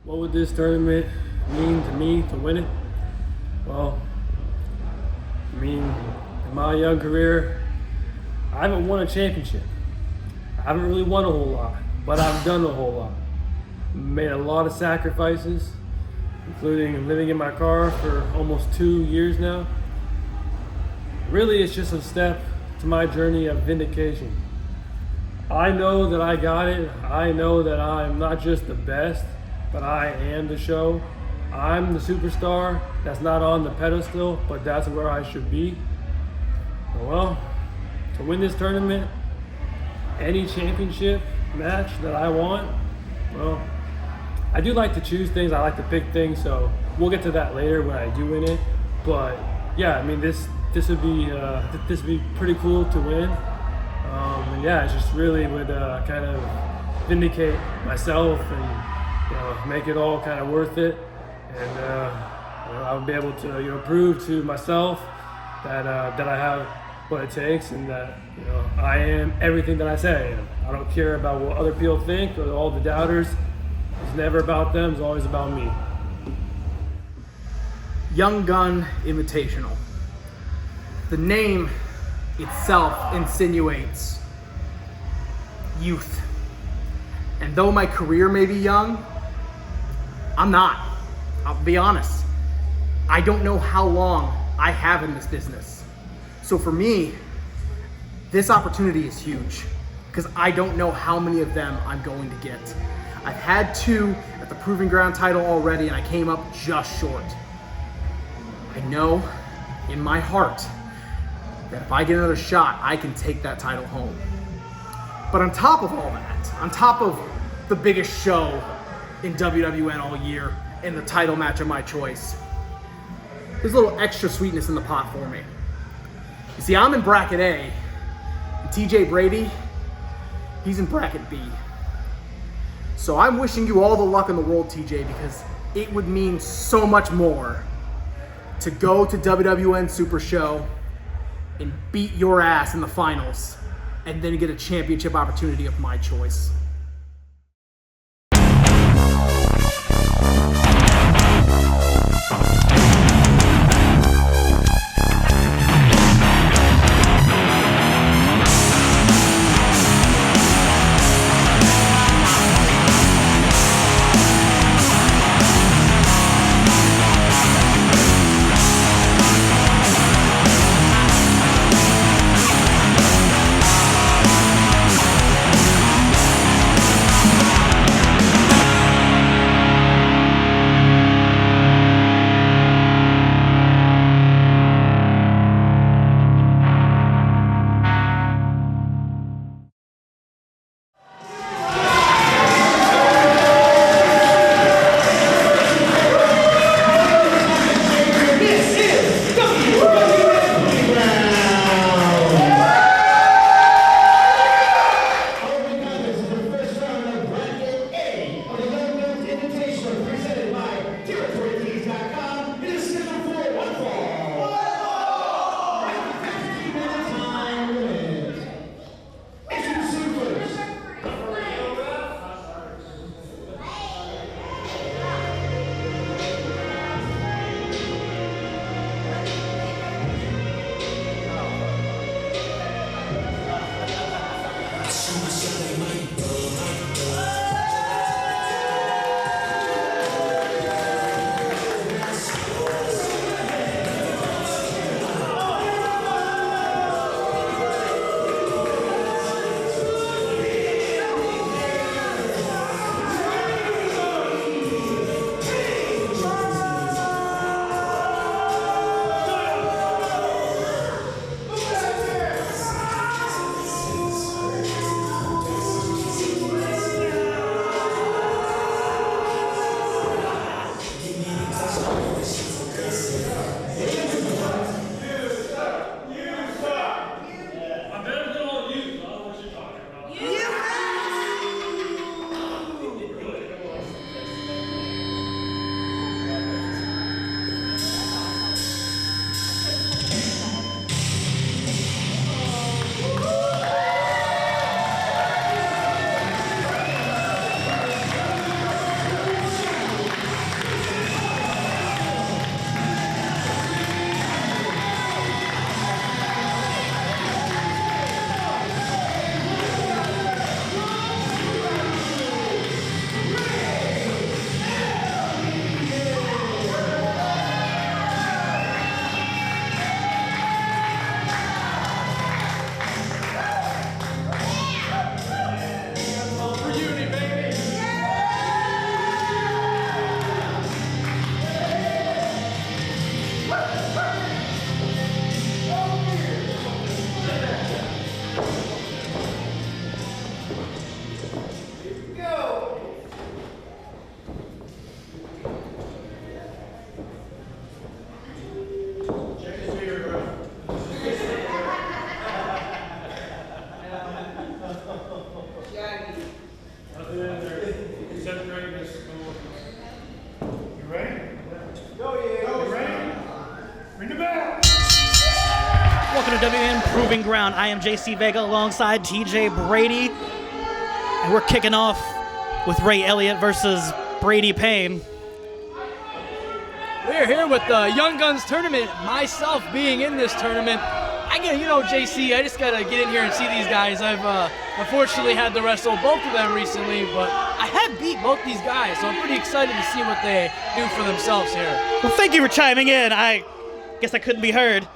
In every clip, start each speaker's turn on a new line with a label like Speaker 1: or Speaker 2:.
Speaker 1: What would this tournament mean to me to win it? Well, in my young career, I haven't won a championship. I haven't really won a whole lot, but I've done a whole lot. Made a lot of sacrifices, including living in my car for almost 2 years now. Really, it's just a step to my journey of vindication. I know that I got it. I know that I'm not just the best, but I am the show. I'm the superstar that's not on the pedestal, but that's where I should be. Well, to win this tournament, any championship match that I want, well, I do like to choose things. I like to pick things, so we'll get to that later when I do win it. But yeah, I mean, this would be pretty cool to win. And yeah, it just really would kind of vindicate myself and make it all kind of worth it. And I would be able to prove to myself that I have what it takes, and that I am everything that I say. I don't care about what other people think or all the doubters. It's never about them. It's always about me.
Speaker 2: Young Gun Invitational. The name itself insinuates youth. And though my career may be young, I'm not. I'll be honest. I don't know how long I have in this business. So for me, this opportunity is huge because I don't know how many of them I'm going to get. I've had 2 at the Proving Ground title already, and I came up just short. I know in my heart that if I get another shot, I can take that title home. But on top of all that, on top of the biggest show in WWN all year and the title match of my choice, there's a little extra sweetness in the pot for me. You see, I'm in bracket A, and TJ Brady, he's in bracket B. So I'm wishing you all the luck in the world, TJ, because it would mean so much more to go to WWN Super Show and beat your ass in the finals and then get a championship opportunity of my choice.
Speaker 3: welcome to WWN Proving Ground. I am JC Vega alongside TJ Brady, and we're kicking off with Ray Elliott versus Brady Payne.
Speaker 4: We're here with the Young Guns tournament, myself being in this tournament. JC, I just got to get in here and see these guys. I've unfortunately had to wrestle both of them recently, but I have beat both these guys, so I'm pretty excited to see what they do for themselves here.
Speaker 3: Well, thank you for chiming in. I guess I couldn't be heard.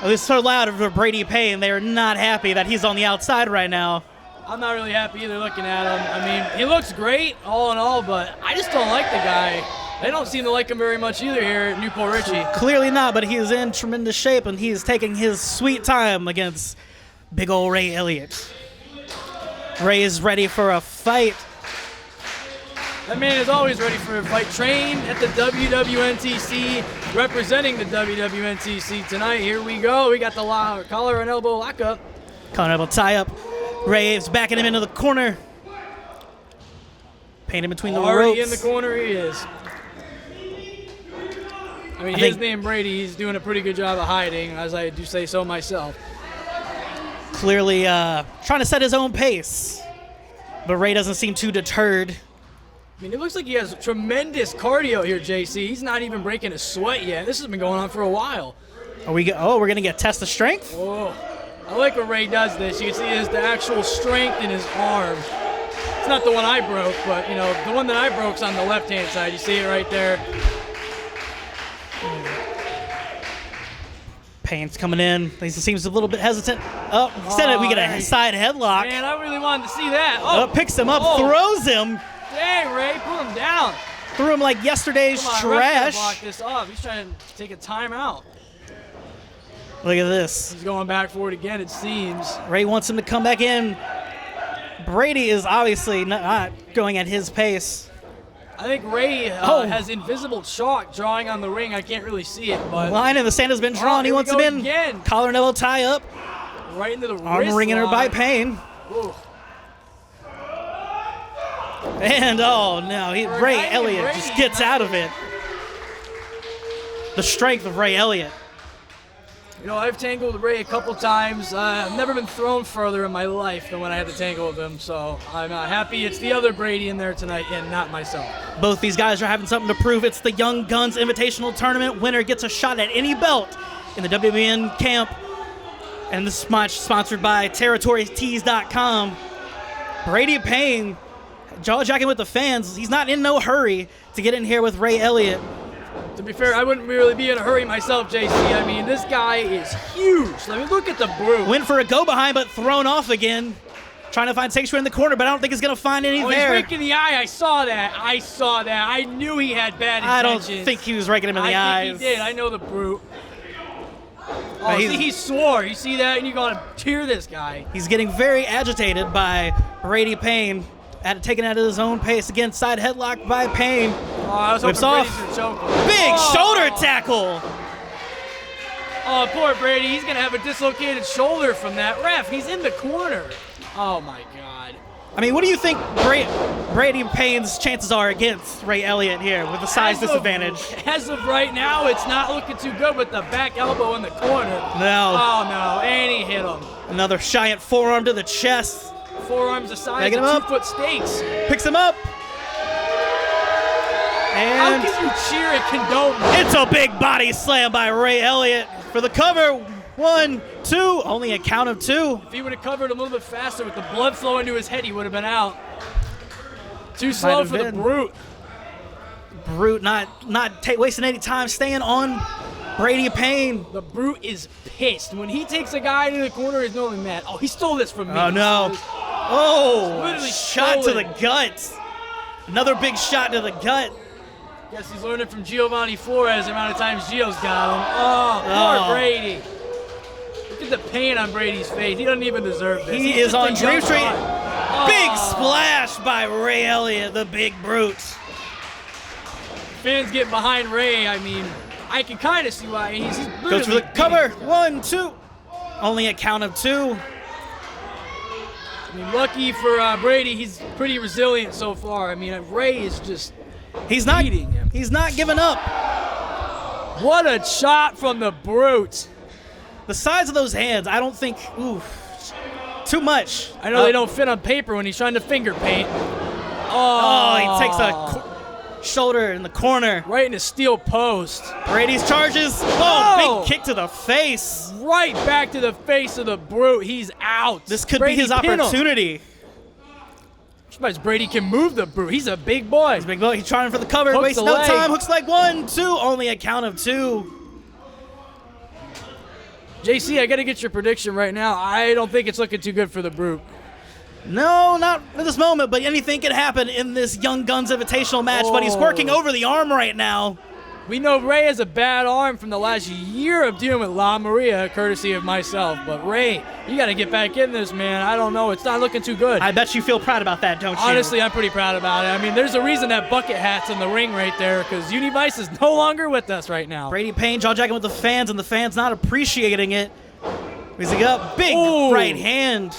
Speaker 3: It was so loud for Brady Payne. They are not happy that he's on the outside right now.
Speaker 4: I'm not really happy either looking at him. I mean, he looks great all in all, but I just don't like the guy. They don't seem to like him very much either here at Port Richey.
Speaker 3: Clearly not, but he is in tremendous shape, and he is taking his sweet time against big old Ray Elliott. Ray is ready for a fight.
Speaker 4: That man is always ready for a fight. Trained at the WWNTC, representing the WWNTC tonight. Here we go. We got the collar and elbow lockup.
Speaker 3: Collar and elbow tie up. Ray is backing him into the corner. Payne in between the ropes.
Speaker 4: Already in the corner he is. I mean, his name Brady, he's doing a pretty good job of hiding, as I do say so myself.
Speaker 3: Clearly trying to set his own pace, but Ray doesn't seem too deterred.
Speaker 4: I mean, it looks like he has tremendous cardio here, JC. He's not even breaking a sweat yet. This has been going on for a while.
Speaker 3: We're going to get test of strength?
Speaker 4: Oh, I like when Ray does this. You can see the actual strength in his arm. It's not the one I broke, but, the one that I broke's on the left-hand side. You see it right there.
Speaker 3: Payne's coming in. He seems a little bit hesitant. Oh, instead we get a side headlock.
Speaker 4: Man, I really wanted to see that.
Speaker 3: Picks him up, throws him.
Speaker 4: Dang, Ray, put him down.
Speaker 3: Threw him like yesterday's trash.
Speaker 4: Block this off. He's trying to take a timeout.
Speaker 3: Look at this.
Speaker 4: He's going back for it again, it seems.
Speaker 3: Ray wants him to come back in. Brady is obviously not going at his pace.
Speaker 4: I think Ray has invisible chalk drawing on the ring. I can't really see it, but
Speaker 3: line in the sand has been drawn. He wants him in.
Speaker 4: Again.
Speaker 3: Collar and elbow tie up.
Speaker 4: Right into the
Speaker 3: arm ringing her by Payne.
Speaker 4: Ooh.
Speaker 3: And Ray Elliott just gets out of it. The strength of Ray Elliott.
Speaker 4: I've tangled with Ray a couple times. I've never been thrown further in my life than when I had to tangle with him, so I'm happy it's the other Brady in there tonight and not myself.
Speaker 3: Both these guys are having something to prove. It's the Young Guns Invitational Tournament. Winner gets a shot at any belt in the WWN camp. And this match sponsored by TerritoryTees.com. Brady Payne, jaw-jacking with the fans. He's not in no hurry to get in here with Ray Elliott.
Speaker 4: To be fair, I wouldn't really be in a hurry myself, JC. I mean, this guy is huge. I mean, look at the brute.
Speaker 3: Went for a go-behind, but thrown off again. Trying to find sanctuary in the corner, but I don't think he's going to find any there.
Speaker 4: He's raking the eye. I saw that. I knew he had bad intentions.
Speaker 3: I don't think he was raking him in the eyes.
Speaker 4: I think he did. I know the brute. Oh, see, he swore. You see that? And you're going to cheer this guy.
Speaker 3: He's getting very agitated by Brady Payne. Taken out of his own pace. Again, side headlock by Payne.
Speaker 4: I was
Speaker 3: whips off. Big shoulder tackle.
Speaker 4: Oh, poor Brady. He's going to have a dislocated shoulder from that ref. He's in the corner. Oh, my God.
Speaker 3: I mean, what do you think Brady Payne's chances are against Ray Elliott here with the size disadvantage?
Speaker 4: As of right now, it's not looking too good with the back elbow in the corner.
Speaker 3: No.
Speaker 4: Oh, no. And he hit him.
Speaker 3: Another giant forearm to the chest.
Speaker 4: Forearms the size of 2-foot stakes.
Speaker 3: Picks him up. And
Speaker 4: how can you cheer and condone that?
Speaker 3: It's a big body slam by Ray Elliott for the cover. 1, 2, only a count of 2.
Speaker 4: If he would have covered a little bit faster with the blood flowing to his head, he would have been out. Too slow for the brute.
Speaker 3: Brute not wasting any time, staying on Brady Payne.
Speaker 4: The brute is pissed. When he takes a guy into the corner, he's normally mad. Oh, he stole this from me.
Speaker 3: Oh, no. Shot to the gut. Another big shot to the gut.
Speaker 4: Guess he's learning from Giovanni Flores the amount of times Gio's got him. Oh, poor Brady. Look at the pain on Brady's face. He doesn't even deserve this.
Speaker 3: He is on Dream Street. Big splash by Ray Elliott, the big brute.
Speaker 4: Fans get behind Ray. I mean, I can kind of see why. He's
Speaker 3: goes for the cover. 1, 2. Only a count of 2.
Speaker 4: I mean, lucky for Brady, he's pretty resilient so far. I mean, Ray is just beating him.
Speaker 3: He's not giving up.
Speaker 4: What a shot from the brute.
Speaker 3: The size of those hands, I don't think, too much.
Speaker 4: I know they don't fit on paper when he's trying to finger paint.
Speaker 3: Oh, he takes a shoulder in the corner.
Speaker 4: Right in the steel post.
Speaker 3: Brady's charges. Oh, big kick to the face.
Speaker 4: Right back to the face of the Brute. He's out.
Speaker 3: This could
Speaker 4: Brady
Speaker 3: be his
Speaker 4: pin him.
Speaker 3: opportunity.
Speaker 4: Surprised Brady can move the Brute. He's a big boy.
Speaker 3: He's big boy. He's trying for the cover.
Speaker 4: Hooks
Speaker 3: Wastes
Speaker 4: the
Speaker 3: no
Speaker 4: leg.
Speaker 3: time. Hooks like 1, 2. Only a count of 2.
Speaker 4: JC, I got to get your prediction right now. I don't think it's looking too good for the Brute.
Speaker 3: No, not at this moment, but anything can happen in this Young Guns Invitational match, but he's working over the arm right now.
Speaker 4: We know Ray has a bad arm from the last year of dealing with La Maria, courtesy of myself. But Ray, you got to get back in this, man. I don't know. It's not looking too good.
Speaker 3: I bet you feel proud about that, don't you?
Speaker 4: Honestly, I'm pretty proud about it. I mean, there's a reason that bucket hat's in the ring right there, because Univice is no longer with us right now.
Speaker 3: Brady Payne jaw-jacking with the fans, and the fans not appreciating it. He's got big right hand.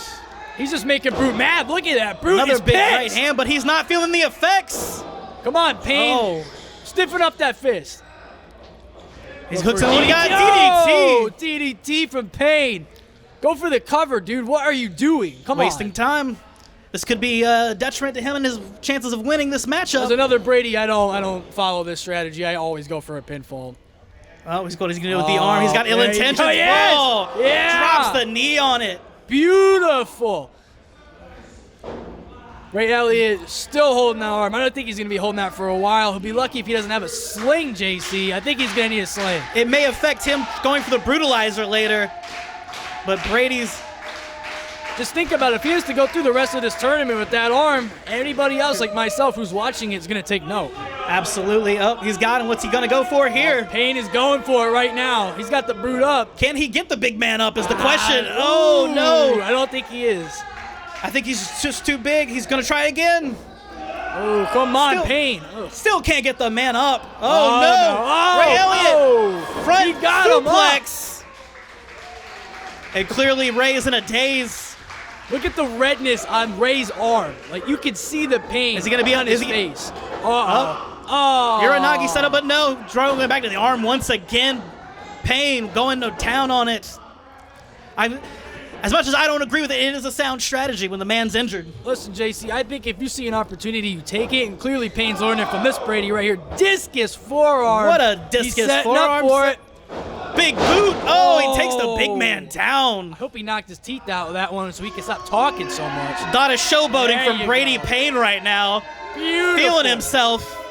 Speaker 4: He's just making Brute mad. Look at that. Brute
Speaker 3: Another
Speaker 4: is
Speaker 3: big
Speaker 4: pissed.
Speaker 3: right hand, but he's not feeling the effects.
Speaker 4: Come on, Payne.
Speaker 3: Oh.
Speaker 4: Stiffen up that fist.
Speaker 3: He's hooks on
Speaker 4: DDT.
Speaker 3: he got DDT.
Speaker 4: DDT from Payne. Go for the cover, dude. What are you doing? Come
Speaker 3: Wasting
Speaker 4: on.
Speaker 3: time. This could be a detriment to him and his chances of winning this matchup.
Speaker 4: There's another Brady. I don't follow this strategy. I always go for a pinfall.
Speaker 3: Oh, he's going to do it with the arm. He's got ill
Speaker 4: there you
Speaker 3: intentions.
Speaker 4: go. Yes.
Speaker 3: Oh,
Speaker 4: Yeah.
Speaker 3: drops the knee on it.
Speaker 4: Beautiful. Ray Elliot still holding that arm. I don't think he's going to be holding that for a while. He'll be lucky if he doesn't have a sling, JC. I think he's going to need a sling.
Speaker 3: It may affect him going for the brutalizer later, but Brady's...
Speaker 4: Just think about it. If he has to go through the rest of this tournament with that arm, anybody else like myself who's watching it is going to take note.
Speaker 3: Absolutely. Oh, he's got him. What's he going to go for here?
Speaker 4: Payne is going for it right now. He's got the Brute up.
Speaker 3: Can he get the big man up is the question. Oh, no.
Speaker 4: I don't think he is.
Speaker 3: I think he's just too big. He's going to try again.
Speaker 4: Oh, come on,
Speaker 3: Still-
Speaker 4: Payne.
Speaker 3: Still can't get the man up. Oh,
Speaker 4: Oh,
Speaker 3: no.
Speaker 4: no. Oh,
Speaker 3: Ray Elliott.
Speaker 4: oh.
Speaker 3: Front
Speaker 4: He got him
Speaker 3: suplex. And clearly Ray is in a daze.
Speaker 4: Look at the redness on Ray's arm. Like, you can see the pain.
Speaker 3: Is he gonna be on-
Speaker 4: his
Speaker 3: is he-
Speaker 4: face? Oh.
Speaker 3: Uranagi setup, but no. Throwing back to the arm once again. Payne going to town on it. As much as I don't agree with it, it is a sound strategy when the man's injured.
Speaker 4: Listen, JC, I think if you see an opportunity, you take it. And clearly, Payne's learning it from this Brady right here. Discus forearm.
Speaker 3: What a
Speaker 4: He's
Speaker 3: discus
Speaker 4: setting
Speaker 3: forearm.
Speaker 4: up for it.
Speaker 3: Big boot. Oh, he takes the big man down.
Speaker 4: I hope he knocked his teeth out with that one so he can stop talking so much.
Speaker 3: Not a showboating
Speaker 4: There
Speaker 3: from
Speaker 4: you
Speaker 3: Brady
Speaker 4: go.
Speaker 3: Payne right now.
Speaker 4: Beautiful.
Speaker 3: Feeling himself.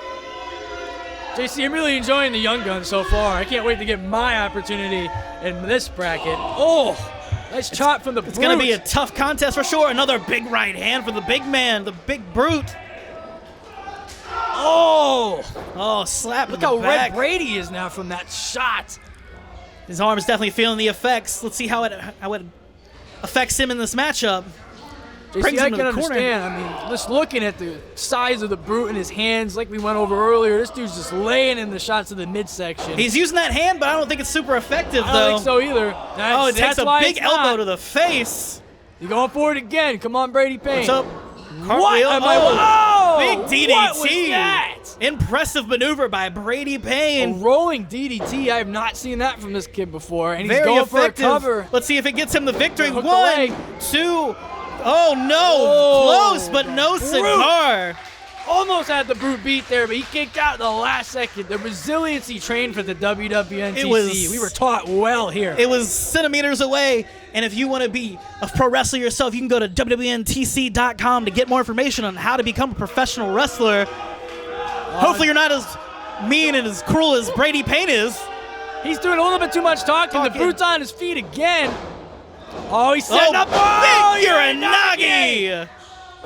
Speaker 4: JC, I'm really enjoying the Young Guns so far. I can't wait to get my opportunity in this bracket. Oh, nice chop from the Brute.
Speaker 3: It's going to be a tough contest for sure. Another big right hand for the big man, the big Brute. Oh, slap.
Speaker 4: Look
Speaker 3: in the
Speaker 4: how
Speaker 3: back.
Speaker 4: red Brady is now from that shot.
Speaker 3: His arm is definitely feeling the effects. Let's see how it affects him in this matchup. Brings
Speaker 4: JC, I
Speaker 3: him to
Speaker 4: can
Speaker 3: the corner.
Speaker 4: understand. I mean, just looking at the size of the Brute in his hands, like we went over earlier, this dude's just laying in the shots of the midsection.
Speaker 3: He's using that hand, but I don't think it's super effective,
Speaker 4: I
Speaker 3: though.
Speaker 4: don't think so either.
Speaker 3: Oh, it takes
Speaker 4: That's
Speaker 3: a
Speaker 4: why
Speaker 3: big
Speaker 4: it's not.
Speaker 3: elbow to the face.
Speaker 4: You're going for it again. Come on, Brady Payne.
Speaker 3: What's up?
Speaker 4: What
Speaker 3: Cartwheel.
Speaker 4: am I?
Speaker 3: Big DDT.
Speaker 4: What was that?
Speaker 3: Impressive maneuver by Brady
Speaker 4: A
Speaker 3: Payne.
Speaker 4: rolling DDT. I have not seen that from this kid before. And he's
Speaker 3: Very
Speaker 4: going
Speaker 3: effective.
Speaker 4: for a cover.
Speaker 3: Let's see if it gets him the victory.
Speaker 4: Hook the
Speaker 3: 1,
Speaker 4: leg.
Speaker 3: 2. Oh, no.
Speaker 4: Oh,
Speaker 3: Close, but no
Speaker 4: Brute.
Speaker 3: cigar.
Speaker 4: Almost had the Brute beat there, but he kicked out at the last second. The resiliency trained for the WWN
Speaker 3: It was-
Speaker 4: we were taught well here.
Speaker 3: It was centimeters away. And if you want to be a pro wrestler yourself, you can go to WWNTC.com to get more information on how to become a professional wrestler. Hopefully you're not as mean and as cruel as Brady Payne is.
Speaker 4: He's doing a little bit too much talking. The Brute's on his feet again. Oh, he's setting up.
Speaker 3: Big Uranagi!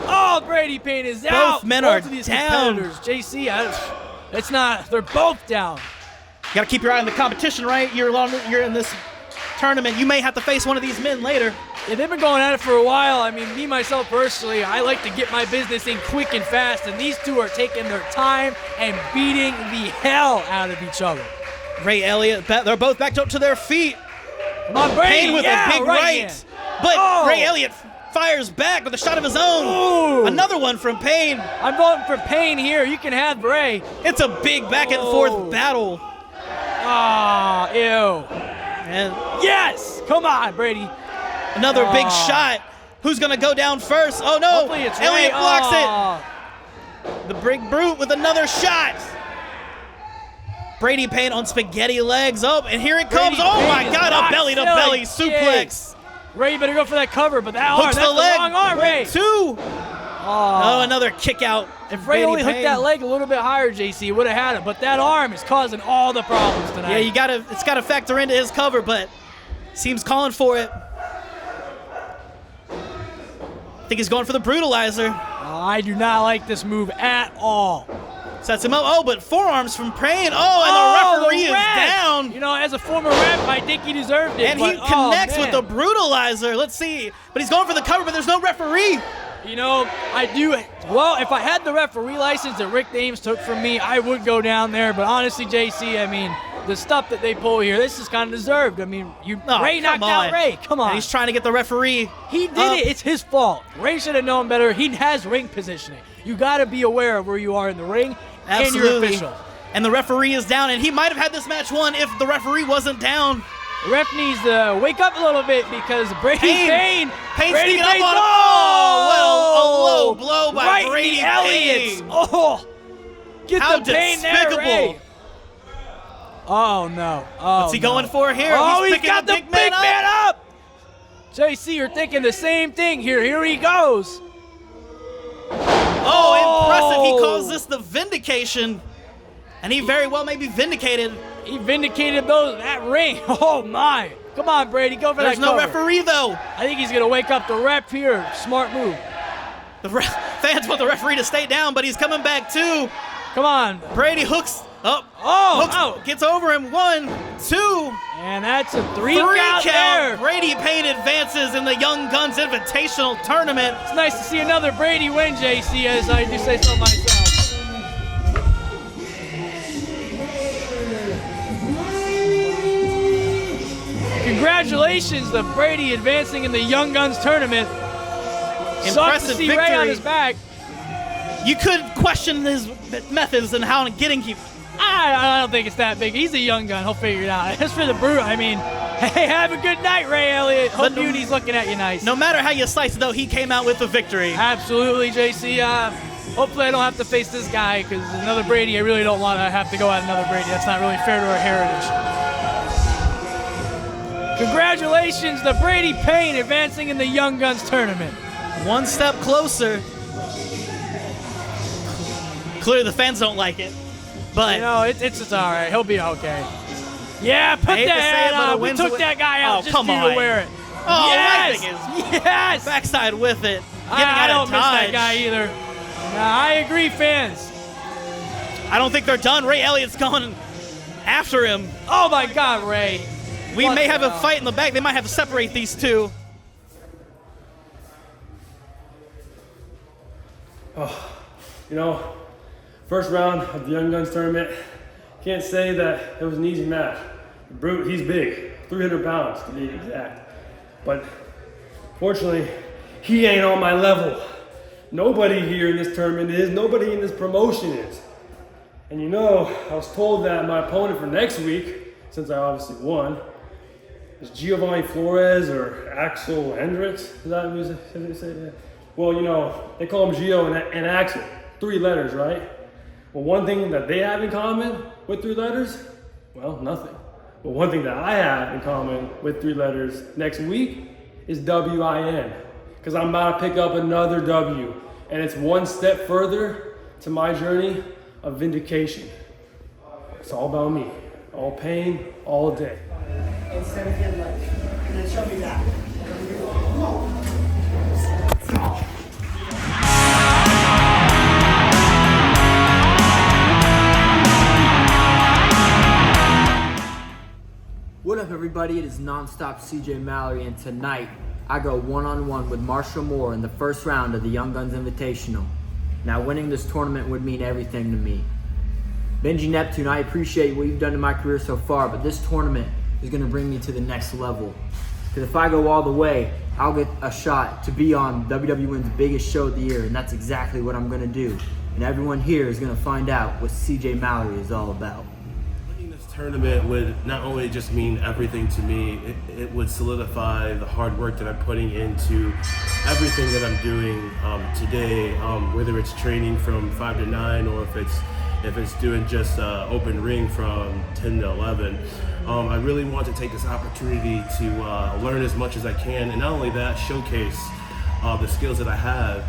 Speaker 4: Oh, Brady Payne is out.
Speaker 3: Both men
Speaker 4: Both
Speaker 3: are
Speaker 4: of these
Speaker 3: down.
Speaker 4: competitors. JC, it's not. They're both down.
Speaker 3: You got to keep your eye on the competition, right? You're in this tournament. You may have to face one of these men later.
Speaker 4: Yeah, they've been going at it for a while. I mean, me, myself, personally, I like to get my business in quick and fast, and these two are taking their time and beating the hell out of each other.
Speaker 3: Ray Elliott, they're both backed up to their feet.
Speaker 4: Come on, Brady.
Speaker 3: Payne with
Speaker 4: yeah,
Speaker 3: a big right.
Speaker 4: hand.
Speaker 3: But
Speaker 4: Oh.
Speaker 3: Ray Elliott fires back with a shot of his own.
Speaker 4: Ooh.
Speaker 3: Another one from Payne.
Speaker 4: I'm voting for Payne here. You can have Ray.
Speaker 3: It's a big back and
Speaker 4: Oh.
Speaker 3: forth battle.
Speaker 4: Ah, ew.
Speaker 3: And
Speaker 4: Yes! Come on, Brady.
Speaker 3: another big shot. Who's going to go down first? Oh, no.
Speaker 4: Hopefully it's
Speaker 3: Elliot
Speaker 4: Ray.
Speaker 3: blocks it. The big brute with another shot. Brady Payne on spaghetti legs. Oh, and here it comes.
Speaker 4: Brady
Speaker 3: Oh,
Speaker 4: Payne
Speaker 3: my
Speaker 4: is
Speaker 3: God. A
Speaker 4: not
Speaker 3: belly-to-belly
Speaker 4: silly.
Speaker 3: suplex.
Speaker 4: Ray, you better go for that cover, but that arm,
Speaker 3: Hooks
Speaker 4: that's
Speaker 3: the
Speaker 4: the
Speaker 3: leg.
Speaker 4: wrong arm, Ray.
Speaker 3: 2. Oh, another kick out.
Speaker 4: If Ray only hooked that leg a little bit higher, JC, would have had it. But that arm is causing all the problems tonight.
Speaker 3: Yeah, it's gotta factor into his cover, but seems calling for it. I think he's going for the brutalizer.
Speaker 4: I do not like this move at all.
Speaker 3: Sets him up. Oh, but forearms from Payne. Oh, and the referee is down.
Speaker 4: You know, as a former ref, I think he deserved it.
Speaker 3: And he connects with the brutalizer. Let's see. But he's going for the cover, but there's no referee.
Speaker 4: You know, I do. Well, if I had the referee license that Rick Dames took from me, I would go down there. But honestly, JC, I mean, the stuff that they pull here, this is kind of deserved. I mean, Ray knocked out Ray. Come on.
Speaker 3: And he's trying to get the referee.
Speaker 4: He did it. It's his fault. Ray should have known better. He has ring positioning. You got to be aware of where you are in the ring and your official.
Speaker 3: And the referee is down, and he might have had this match won if the referee wasn't down.
Speaker 4: The ref needs to wake up a little bit because Brady Payne
Speaker 3: sneaking up on him.
Speaker 4: Oh,
Speaker 3: what a low blow by Brady
Speaker 4: Elliot.
Speaker 3: Payne.
Speaker 4: Oh, get
Speaker 3: How
Speaker 4: the Payne there, Ray. Oh, no. Oh,
Speaker 3: what's he going for here?
Speaker 4: Oh, he's
Speaker 3: picking
Speaker 4: got the big man up. JC, you're thinking the same thing here. Here he goes.
Speaker 3: Oh, impressive. He calls this the vindication. And he very well may be vindicated.
Speaker 4: He vindicated that ring. Oh, my. Come on, Brady. Go for that
Speaker 3: There's no
Speaker 4: cover.
Speaker 3: referee, though.
Speaker 4: I think he's going to wake up the ref here. Smart move.
Speaker 3: The fans want the referee to stay down, but he's coming back, too.
Speaker 4: Come on.
Speaker 3: Brady hooks up.
Speaker 4: Oh,
Speaker 3: Gets over him. 1, 2.
Speaker 4: And that's a 3
Speaker 3: count.
Speaker 4: there.
Speaker 3: Brady Payne advances in the Young Guns Invitational Tournament.
Speaker 4: It's nice to see another Brady win, JC, as I do say so myself. Congratulations to Brady advancing in the Young Guns tournament. Sucks to see Ray on his back.
Speaker 3: You could question his methods and how getting you.
Speaker 4: I don't think it's that big. He's a young gun. He'll figure it out. As for the brute, I mean, hey, have a good night, Ray Elliot. Hope Beauty's looking at you nice.
Speaker 3: No matter how you slice it, though, he came out with the victory.
Speaker 4: Absolutely, JC. Hopefully I don't have to face this guy because another Brady, I really don't want to have to go at another Brady. That's not really fair to our heritage. Congratulations to Brady Payne advancing in the Young Guns tournament.
Speaker 3: One step closer. Clearly the fans don't like it, but
Speaker 4: you know, it's all right. He'll be okay. Yeah, put that hat on. We took that guy out just for you to wear it.
Speaker 3: Oh,
Speaker 4: yes!
Speaker 3: Yes! Backside with it.
Speaker 4: I don't miss that guy either. Nah, I agree, fans.
Speaker 3: I don't think they're done. Ray Elliott's going after him.
Speaker 4: Oh my God, Ray.
Speaker 3: We may have a fight in the back. They might have to separate these two.
Speaker 1: Oh, you know, first round of the Young Guns tournament, can't say that it was an easy match. The brute, he's big, 300 pounds to be exact. But fortunately, he ain't on my level. Nobody here in this tournament is, nobody in this promotion is. And you know, I was told that my opponent for next week, since I obviously won, is Giovanni Flores or Axel Hendrix. Is that what you say that? Well, you know, they call him Gio and Axel. 3 letters, right? Well, one thing that they have in common with 3 letters, well, nothing. But one thing that I have in common with 3 letters next week is WIN. Because I'm about to pick up another W. And it's one step further to my journey of vindication. It's all about me. All pain, all day.
Speaker 5: Instead of getting like, and then show me that.
Speaker 6: What up, everybody? It is Nonstop CJ Mallory, and tonight I go one-on-one with Marshall Moore in the first round of the Young Guns Invitational. Now, winning this tournament would mean everything to me. Benji Neptune, I appreciate what you've done in my career so far, but this tournament is going to bring me to the next level. Because if I go all the way, I'll get a shot to be on WWN's biggest show of the year, and that's exactly what I'm going to do. And everyone here is going to find out what CJ Mallory is all about.
Speaker 7: Winning this tournament would not only just mean everything to me, it would solidify the hard work that I'm putting into everything that I'm doing today, whether it's training from 5 to 9 or if it's doing just open ring from 10 to 11. I really want to take this opportunity to learn as much as I can, and not only that, showcase the skills that I have.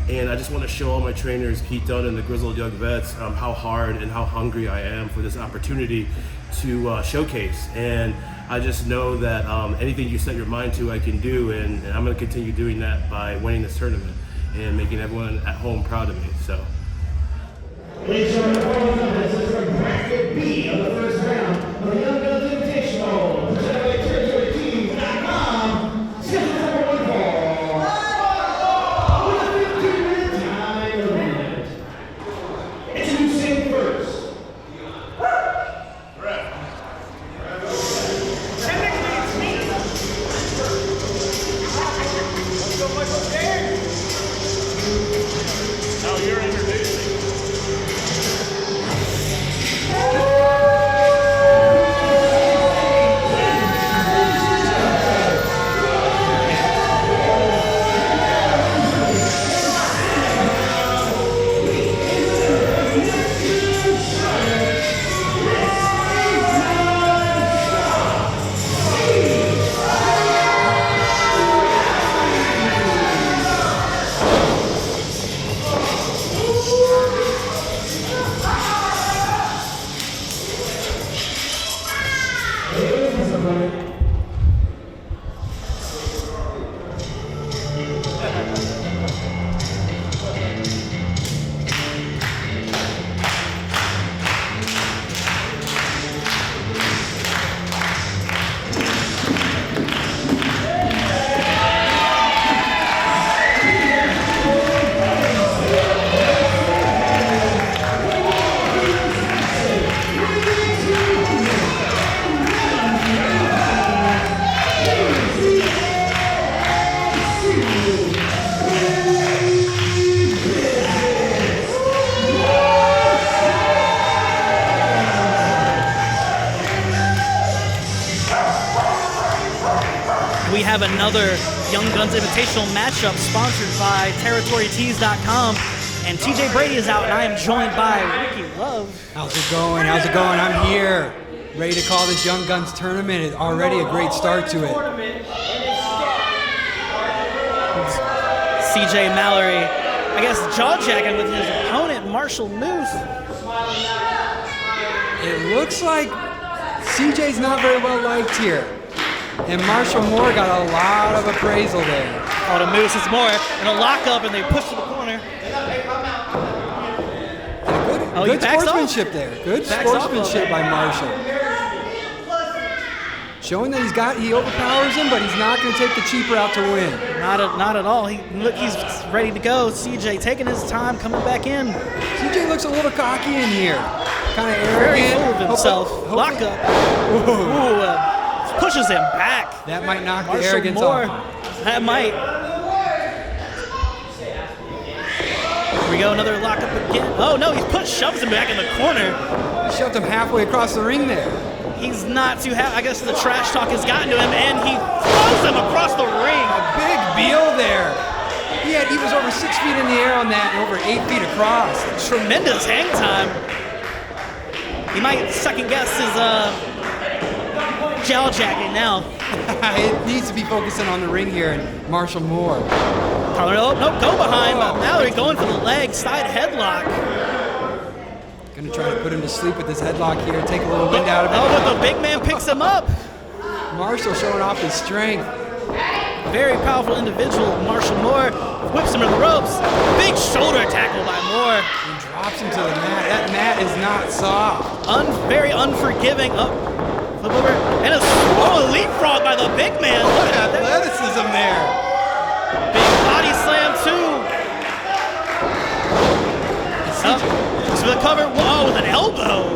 Speaker 7: And I just want to show all my trainers, Pete Dunn and the Grizzled Young Vets, how hard and how hungry I am for this opportunity to showcase. And I just know that anything you set your mind to, I can do, and I'm going to continue doing that by winning this tournament and making everyone at home proud of me. So.
Speaker 8: Ladies and gentlemen, this is from bracket B of the first round of the Young Guns Invitational, presented by TerritoryTees.com. Schedule number 1 ball. With a 15-minute time limit. Introducing first.
Speaker 9: Now you're introducing.
Speaker 3: We have another Young Guns Invitational matchup sponsored by TerritoryTees.com. And TJ Brady is out, and I am joined by Ricky Love.
Speaker 10: How's it going? How's it going? I'm here, ready to call this Young Guns tournament. It's already a great start to it.
Speaker 3: CJ Mallory, I guess, jaw-jacking with his opponent, Marshall Moose.
Speaker 10: It looks like CJ's not very well liked here. And Marshall Moore got a lot of appraisal there.
Speaker 3: Oh, the Moose is more in a lockup, and they push to the corner.
Speaker 10: Good sportsmanship there. Good sportsmanship by Marshall. Showing that he overpowers him, but he's not going to take the cheap route to win.
Speaker 3: Not at all. He's ready to go. CJ taking his time, coming back in.
Speaker 10: CJ looks a little cocky in here. Kind of
Speaker 3: Very
Speaker 10: arrogant.
Speaker 3: full of himself. Lockup. Pushes him back.
Speaker 10: That might knock the
Speaker 3: Marshall
Speaker 10: arrogance
Speaker 3: Moore.
Speaker 10: off.
Speaker 3: That might. Here we go, another lockup again. Oh no, shoves him back in the corner.
Speaker 10: He shoved him halfway across the ring there.
Speaker 3: He's not too happy. I guess the trash talk has gotten to him, and he throws him across the ring.
Speaker 10: A big deal there. He was over 6 feet in the air on that and over 8 feet across.
Speaker 3: Tremendous hang time. He might second guess his jaw jacking now.
Speaker 10: It needs to be focusing on the ring here and Marshall Moore.
Speaker 3: Nope, go behind. But Mallory going for the leg, side headlock.
Speaker 10: Gonna try to put him to sleep with this headlock here, take a little wind out of it.
Speaker 3: Oh, but the big man picks him up.
Speaker 10: Marshall showing off his strength.
Speaker 3: Very powerful individual, Marshall Moore. Whips him to the ropes. Big shoulder tackle by Moore.
Speaker 10: And drops him to the mat. That mat is not soft.
Speaker 3: Very unforgiving. Flip over. And a leapfrog by the big man.
Speaker 10: What athleticism there.
Speaker 3: Big body slam, too. To the cover. Whoa, with an elbow.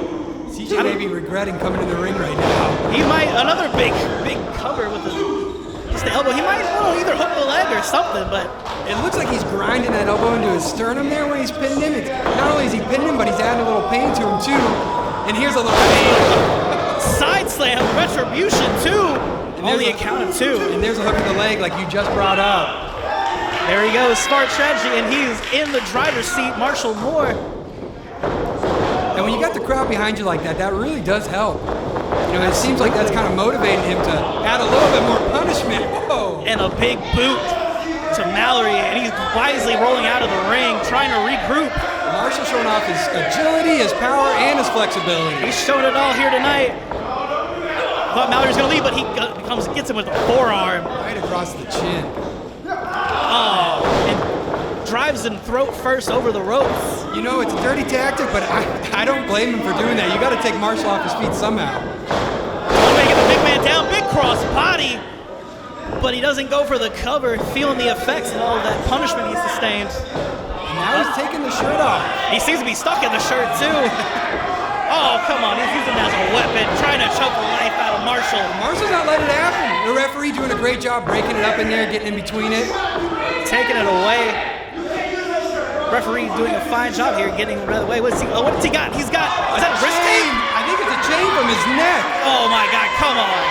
Speaker 10: CJ may be regretting coming to the ring right now.
Speaker 3: He might. Another big cover with just the elbow. He might either hook the leg or something, but.
Speaker 10: It looks like he's grinding that elbow into his sternum there when he's pinning him. Not only is he pinning him, but he's adding a little pain to him, too. And here's a little pain.
Speaker 3: Side slam, retribution, too. Only a count of 2.
Speaker 10: And there's a hook in the leg like you just brought up.
Speaker 3: There he goes, smart strategy, and he's in the driver's seat, Marshall Moore.
Speaker 10: And when you got the crowd behind you like that, that really does help. You know, it seems like that's kind of motivating him to add a little bit more punishment. Whoa.
Speaker 3: And a big boot to Mallory, and he's wisely rolling out of the ring, trying to regroup.
Speaker 10: Marshall showing off his agility, his power, and his flexibility.
Speaker 3: He's showing it all here tonight. Thought Mallory's gonna leave, but he gets him with a forearm.
Speaker 10: Right across the chin.
Speaker 3: Oh, and drives him throat first over the ropes.
Speaker 10: You know, it's a dirty tactic, but I don't blame him for doing that. You got to take Marshall off his feet somehow.
Speaker 3: Way to get the big man down, big cross body, but he doesn't go for the cover, feeling the effects of all of that punishment he sustained.
Speaker 10: And now he's taking the shirt off.
Speaker 3: He seems to be stuck in the shirt too. Oh, come on, he's using it as a weapon, trying to choke the life out of Marshall.
Speaker 10: Marshall's not letting it happen. The referee doing a great job breaking it up in there, getting in between it.
Speaker 3: Taking it away. Referee doing a fine job here, getting rid of the way. What's he got? He's got, is that a wrist tape?
Speaker 10: I think it's a chain from his neck.
Speaker 3: Oh my God, come on.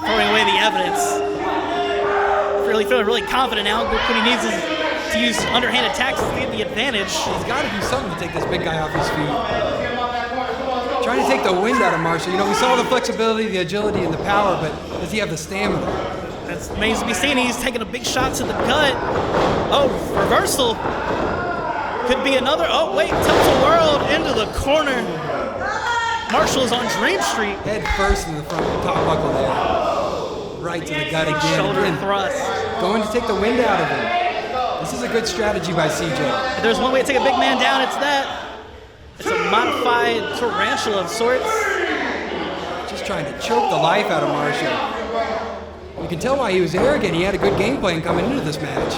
Speaker 3: Throwing away the evidence. Really feeling really confident now. What he needs is to use underhanded tactics to get the advantage.
Speaker 10: He's got to do something to take this big guy off his feet. Trying to take the wind out of Marshall. You know, we saw the flexibility, the agility, and the power, but does he have the stamina?
Speaker 3: That remains to be seen. He's taking a big shot to the gut. Oh, reversal. Could be another. Oh, wait. Tilt-a-whirl into the corner. Marshall's on Dream Street.
Speaker 10: Head first in the front top buckle there. Right to the gut again.
Speaker 3: Shoulder thrust.
Speaker 10: Going to take the wind out of him. This is a good strategy by CJ.
Speaker 3: If there's one way to take a big man down, it's that. It's a modified tarantula of sorts.
Speaker 10: Just trying to choke the life out of Marshall. You can tell why he was arrogant. He had a good game plan coming into this match.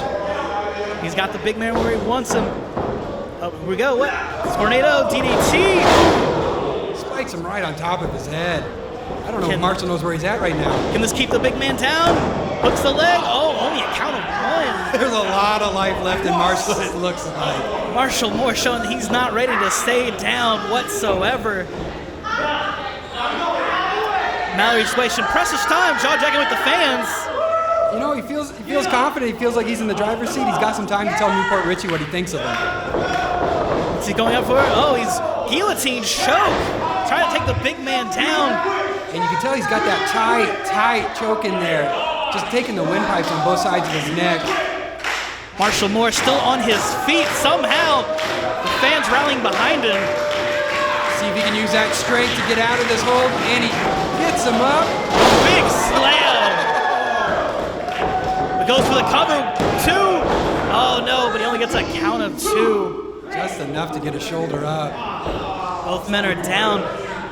Speaker 3: He's got the big man where he wants him. Oh, here we go. What? Tornado, DDT.
Speaker 10: Spikes him right on top of his head. I don't know if Marshall knows where he's at right now.
Speaker 3: Can this keep the big man down? Hooks the leg. Oh, only a count of 1.
Speaker 10: There's a lot of life left in Marshall, it looks like.
Speaker 3: Marshall Moore showing that he's not ready to stay down whatsoever. Mallory's wasting precious time, jaw-jacking with the fans.
Speaker 10: You know, he feels confident. He feels like he's in the driver's seat. He's got some time to tell Port Richey what he thinks of him.
Speaker 3: Is he going up for it? Oh, he's guillotine choke. Trying to take the big man down.
Speaker 10: And you can tell he's got that tight choke in there. Just taking the windpipes on both sides of his neck.
Speaker 3: Marshall Moore still on his feet somehow. The fans rallying behind him.
Speaker 10: See if he can use that strength to get out of this hold. And he gets him up.
Speaker 3: Big slam. It goes for the cover. 2. Oh no, but he only gets a count of 2.
Speaker 10: Just enough to get a shoulder up.
Speaker 3: Both men are down.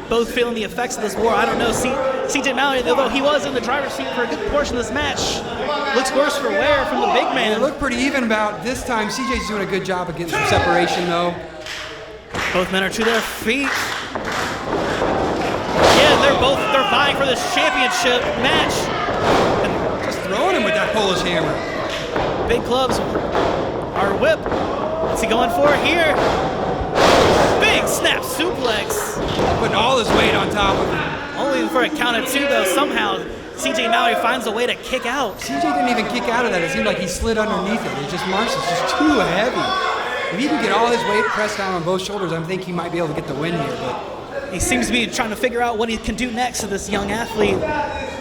Speaker 3: Both feeling the effects of this war. I don't know. CJ Mallory, although he was in the driver's seat for a good portion of this match, looks worse for wear from the big man.
Speaker 10: They look pretty even about this time. CJ's doing a good job of getting some separation, though.
Speaker 3: Both men are to their feet. Yeah, they're vying for this championship match.
Speaker 10: And just throwing him with that Polish hammer.
Speaker 3: Big clubs are whip. What's he going for here? Big snap suplex.
Speaker 10: Putting all his weight on top of him.
Speaker 3: Only for a count of 2, though. Somehow, CJ Mallory finds a way to kick out.
Speaker 10: CJ didn't even kick out of that. It seemed like he slid underneath it. It just Marshall's just too heavy. If he can get all his weight pressed down on both shoulders, I think he might be able to get the win here. But
Speaker 3: he seems to be trying to figure out what he can do next to this young athlete.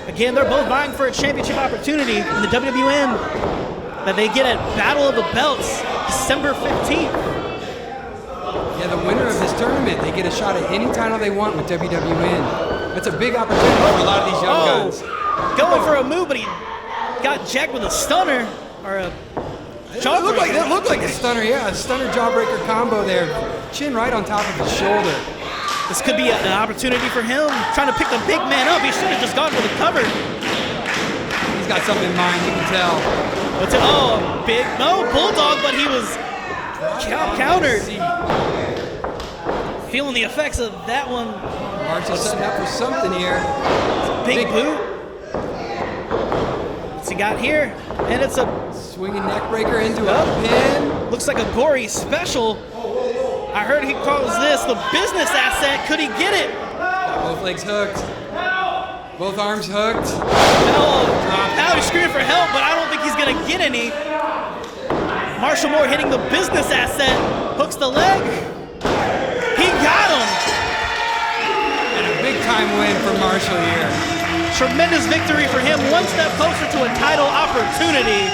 Speaker 3: Again, they're both vying for a championship opportunity in the WWN that they get at Battle of the Belts, December 15th.
Speaker 10: Yeah, the winner of this tournament, they get a shot at any title they want with WWN. That's a big opportunity for a lot of these young guns.
Speaker 3: Going for a move, but he got jacked with a stunner or a jawbreaker.
Speaker 10: It looked like a stunner, yeah, a stunner jawbreaker combo there. Chin right on top of his shoulder.
Speaker 3: This could be an opportunity for him, trying to pick the big man up. He should have just gone for the cover.
Speaker 10: He's got something in mind, you can tell.
Speaker 3: Bulldog, but he was countered. Feeling the effects of that one.
Speaker 10: Marshall's setting up for something here.
Speaker 3: Big boot. What's he got here? And it's a
Speaker 10: swinging neck breaker into a pin.
Speaker 3: Looks like a gory special. I heard he calls this the business asset. Could he get it?
Speaker 10: Got both legs hooked. Both arms hooked.
Speaker 3: Now he's screaming for help, but I don't think he's going to get any. Marshall Moore hitting the business asset. Hooks the leg. He got him.
Speaker 10: And a big-time win for Marshall here.
Speaker 3: Tremendous victory for him. One step closer to a title opportunity.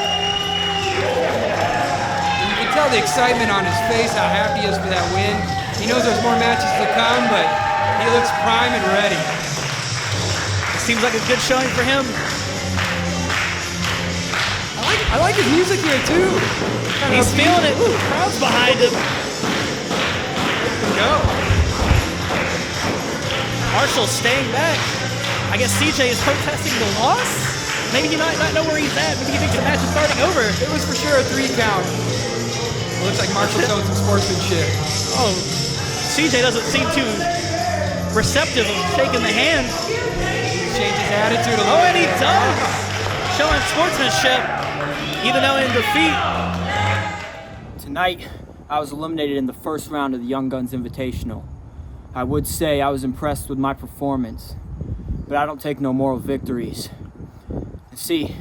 Speaker 10: You can tell the excitement on his face, how happy he is for that win. He knows there's more matches to come, but he looks prime and ready.
Speaker 3: Seems like a good showing for him.
Speaker 10: I like his music here too.
Speaker 3: He's feeling it. Ooh, crowd's behind him.
Speaker 10: Go.
Speaker 3: Marshall staying back. I guess CJ is protesting the loss. Maybe he might not know where he's at. Maybe he thinks the match is starting over.
Speaker 10: It was for sure a 3 count. It looks like Marshall's showing some sportsmanship.
Speaker 3: Oh, CJ doesn't seem too receptive of shaking the hand.
Speaker 10: Change his attitude a little.
Speaker 3: Oh, and he does! Showing sportsmanship, even though in defeat.
Speaker 6: Tonight, I was eliminated in the first round of the Young Guns Invitational. I would say I was impressed with my performance, but I don't take no moral victories. And see,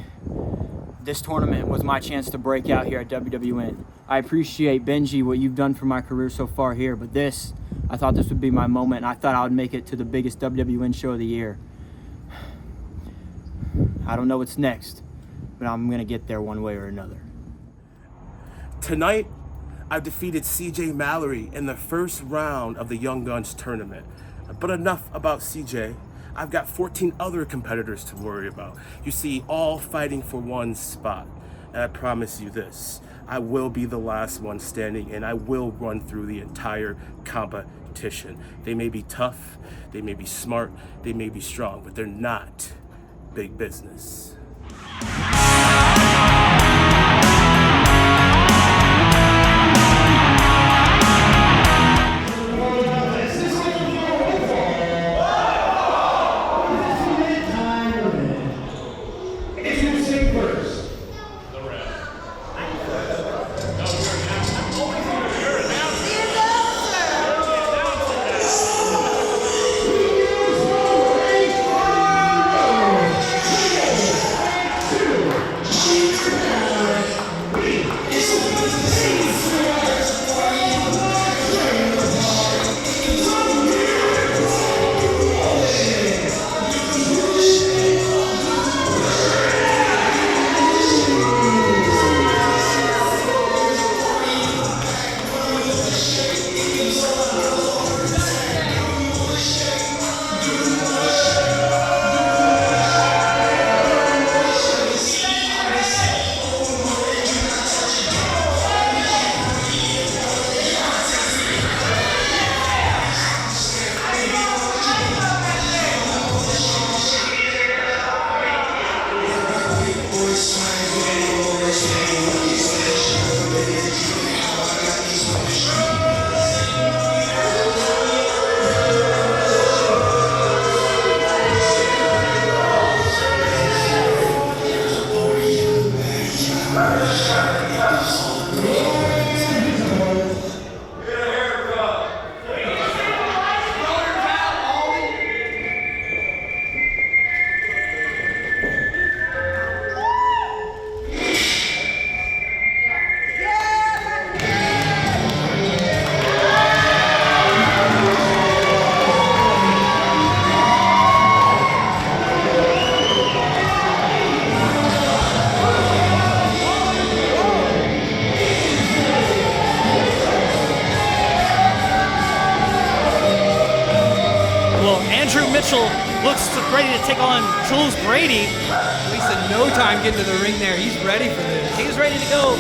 Speaker 6: this tournament was my chance to break out here at WWN. I appreciate, Benji, what you've done for my career so far here, but I thought this would be my moment, and I thought I would make it to the biggest WWN show of the year. I don't know what's next, but I'm going to get there one way or another.
Speaker 7: Tonight, I defeated CJ Mallory in the first round of the Young Guns tournament. But enough about CJ. I've got 14 other competitors to worry about. You see, all fighting for one spot. And I promise you this, I will be the last one standing, and I will run through the entire competition. They may be tough, they may be smart, they may be strong, but they're not big business.
Speaker 3: Looks ready to take on Julez Brady.
Speaker 10: Wasted no time getting to the ring there. He's ready for this.
Speaker 3: He's ready to go.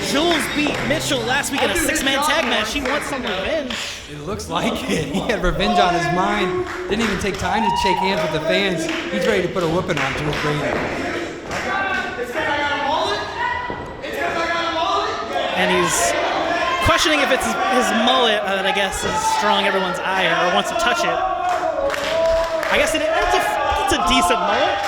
Speaker 3: Julez beat Mitchell last week in a 6-man tag match. He wants some revenge.
Speaker 10: It looks like it. He had revenge on his mind. Didn't even take time to shake hands with the fans. He's ready to put a whooping on Julez Brady.
Speaker 3: And he's questioning if it's his mullet that I guess is drawing everyone's ire or wants to touch it. I guess it's a decent mullet.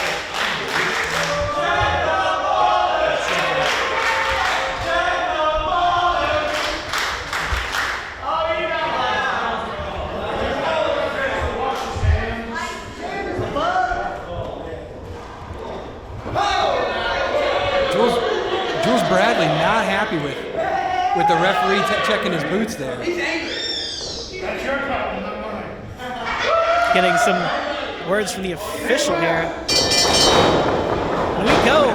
Speaker 10: happy with the referee checking his boots there.
Speaker 3: Getting some words from the official here. Here we go.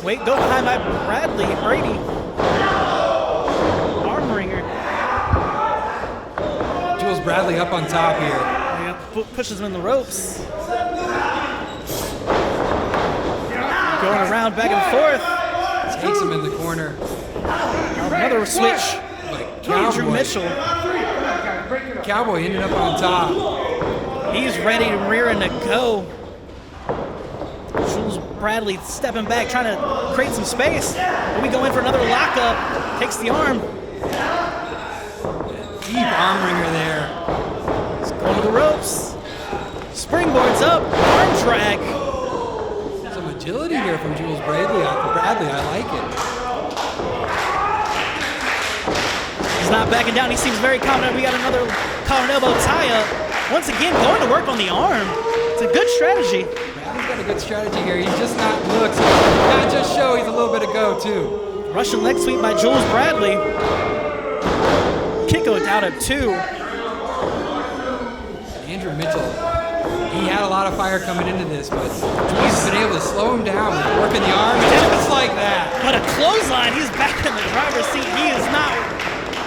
Speaker 3: Wait, go behind by Brady. Arm wringer.
Speaker 10: Julez Bradley up on top here.
Speaker 3: Yeah, pushes him in the ropes. Going around back and forth.
Speaker 10: Takes him in the corner.
Speaker 3: Another switch. Andrew Mitchell.
Speaker 10: Cowboy ended up on top.
Speaker 3: He's ready to rearing to go. Julez Bradley stepping back, trying to create some space. Then we go in for another lockup. Takes the arm.
Speaker 10: Deep arm wringer there.
Speaker 3: He's going to the ropes. Springboards up. Arm drag.
Speaker 10: Some agility here from Julez Bradley. I like it.
Speaker 3: He's not backing down. He seems very confident. We got another collar and elbow tie-up. Once again, going to work on the arm. It's a good strategy.
Speaker 10: Bradley's got a good strategy here. He's just not not just show. He's a little bit of go too.
Speaker 3: Russian leg sweep by Julez Bradley. Kick out at 2.
Speaker 10: Andrew Mitchell, he had a lot of fire coming into this, but he's been able to slow him down with working the arm just like that.
Speaker 3: But a clothesline, he's back in the driver's seat. He is not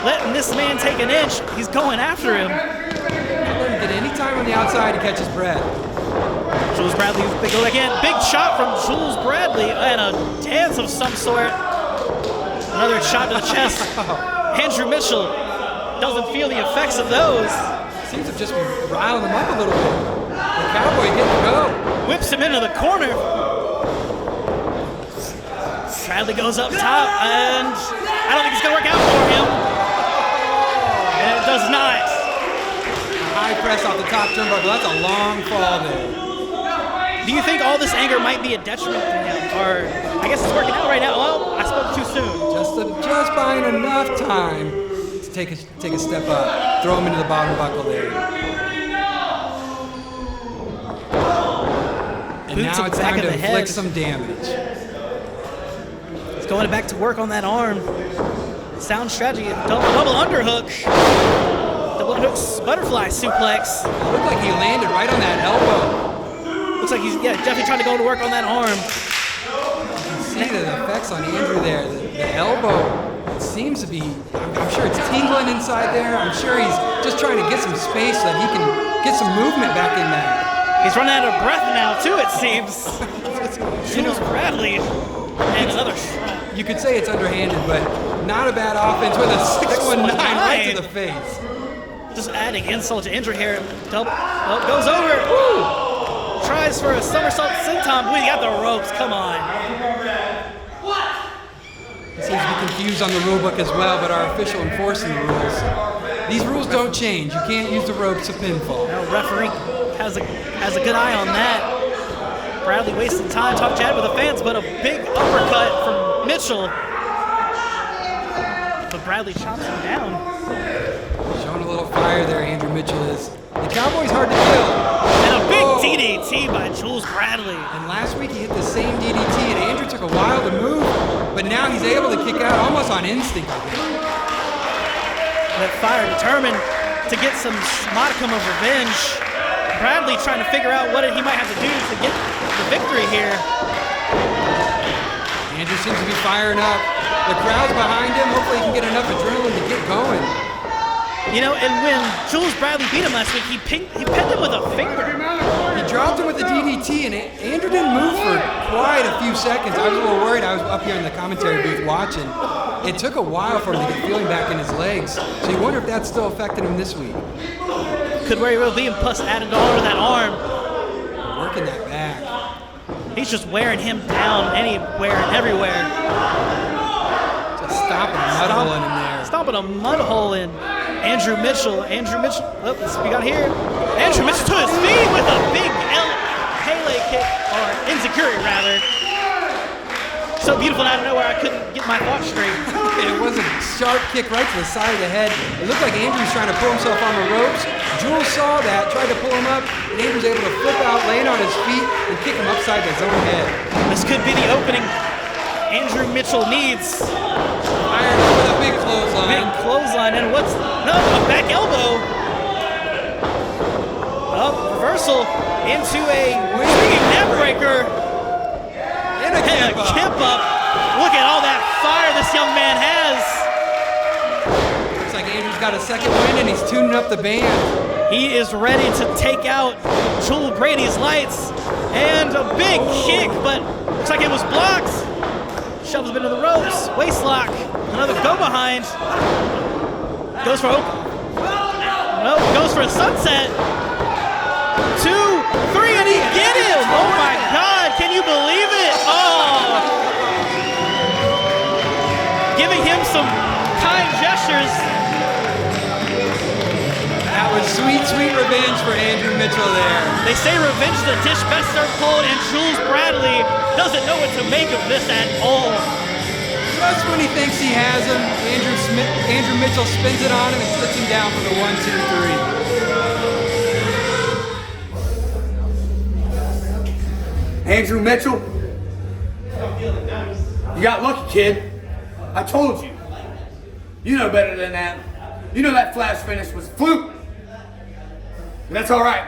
Speaker 3: letting this man take an inch. He's going after him.
Speaker 10: Not letting him get any time on the outside to catch his breath.
Speaker 3: Julez Bradley, they go again. Big shot from Julez Bradley and a dance of some sort. Another shot to the chest. Andrew Mitchell doesn't feel the effects of those.
Speaker 10: Seems to just be riling him up a little bit. The Cowboy didn't go.
Speaker 3: Whips him into the corner. Bradley goes up top, and I don't think it's going to work out for him. And it does not.
Speaker 10: A high press off the top turnbuckle. That's a long fall there.
Speaker 3: Do you think all this anger might be a detriment to him? Or, I guess it's working out right now. Well, I spoke too soon.
Speaker 10: Just buying enough time to take a step up. Throw him into the bottom buckle there. And
Speaker 3: Boot to
Speaker 10: now
Speaker 3: the
Speaker 10: it's
Speaker 3: back
Speaker 10: time
Speaker 3: of
Speaker 10: to
Speaker 3: the head.
Speaker 10: inflict some damage.
Speaker 3: He's going back to work on that arm. Sound strategy. Double underhook. Double underhook butterfly suplex.
Speaker 10: It looked like he landed right on that elbow.
Speaker 3: Looks like he's definitely trying to go to work on that arm.
Speaker 10: You can see the effects on Andrew there. The elbow, it seems to be, I'm sure it's tingling inside there. I'm sure he's just trying to get some space so that he can get some movement back in there.
Speaker 3: He's running out of breath now, too, it seems. Julez Bradley. And another shot.
Speaker 10: You could say it's underhanded, but not a bad offense with a 619 right to the face.
Speaker 3: Just adding insult to injury here. Double, goes over. Woo! Tries for a somersault senton. We got the ropes. Come on.
Speaker 10: He seems to be confused on the rule book as well, but our official enforcing the rules. These rules don't change. You can't use the ropes of pinfall.
Speaker 3: No, referee has a good eye on that. Bradley wasting time, talk chat with the fans, but a big uppercut from Mitchell. But Bradley chops him down.
Speaker 10: Showing a little fire there, Andrew Mitchell is. The Cowboy's hard to kill.
Speaker 3: And a big DDT by Julez Bradley.
Speaker 10: And last week he hit the same DDT, and Andrew took a while to move, but now he's able to kick out almost on instinct, I think.
Speaker 3: That fire determined to get some modicum of revenge. Bradley trying to figure out what he might have to do to get the victory here.
Speaker 10: Andrew seems to be firing up. The crowd's behind him. Hopefully he can get enough adrenaline to get going.
Speaker 3: You know, and when Julez Bradley beat him last week, he pinned him with a finger.
Speaker 10: He dropped him with the DDT, and Andrew didn't move for quite a few seconds. I was a little worried. I was up here in the commentary booth watching. It took a while for him to get feeling back in his legs, so you wonder if that's still affecting him this week.
Speaker 3: Could very well be, and plus added on to that arm.
Speaker 10: Working that back.
Speaker 3: He's just wearing him down anywhere and everywhere.
Speaker 10: Just stomping a mud hole in him there.
Speaker 3: Stomping a mud hole in Andrew Mitchell. Oh, let's we got here. Andrew Mitchell to his feet with a big Pele kick, or enziguri rather. So beautiful out of nowhere, I couldn't get my thoughts straight.
Speaker 10: It was a sharp kick right to the side of the head. It looked like Andrew's trying to pull himself on the ropes. Julez saw that, tried to pull him up, and Andrew's able to flip out, land on his feet, and kick him upside his own head.
Speaker 3: This could be the opening. Andrew Mitchell needs.
Speaker 10: Iron with a big clothesline.
Speaker 3: Big clothesline, and what's, no, a back elbow. Up, reversal into a neck breaker.
Speaker 10: And a
Speaker 3: Kip up. Look at all that fire this young man has.
Speaker 10: Looks like Andrew's got a second win and he's tuning up the band.
Speaker 3: He is ready to take out Joel Brady's lights. And a big kick, but looks like it was blocked. Shoves him into the ropes. Waist lock. Another go behind. Goes for hope. No, goes for a sunset. 2, 3, and he get him! Oh my God, can you believe it? Oh! Giving him some kind gestures.
Speaker 10: That was sweet, sweet revenge for Andrew Mitchell there.
Speaker 3: They say revenge is a dish best served cold, and Jules Bradley doesn't know what to make of this at all.
Speaker 10: Just when he thinks he has him, Andrew Mitchell spins it on him and slips him down for the 1, 2, 3.
Speaker 11: Andrew Mitchell, you got lucky, kid. I told you. You know better than that. You know that flash finish was a fluke. And that's all right.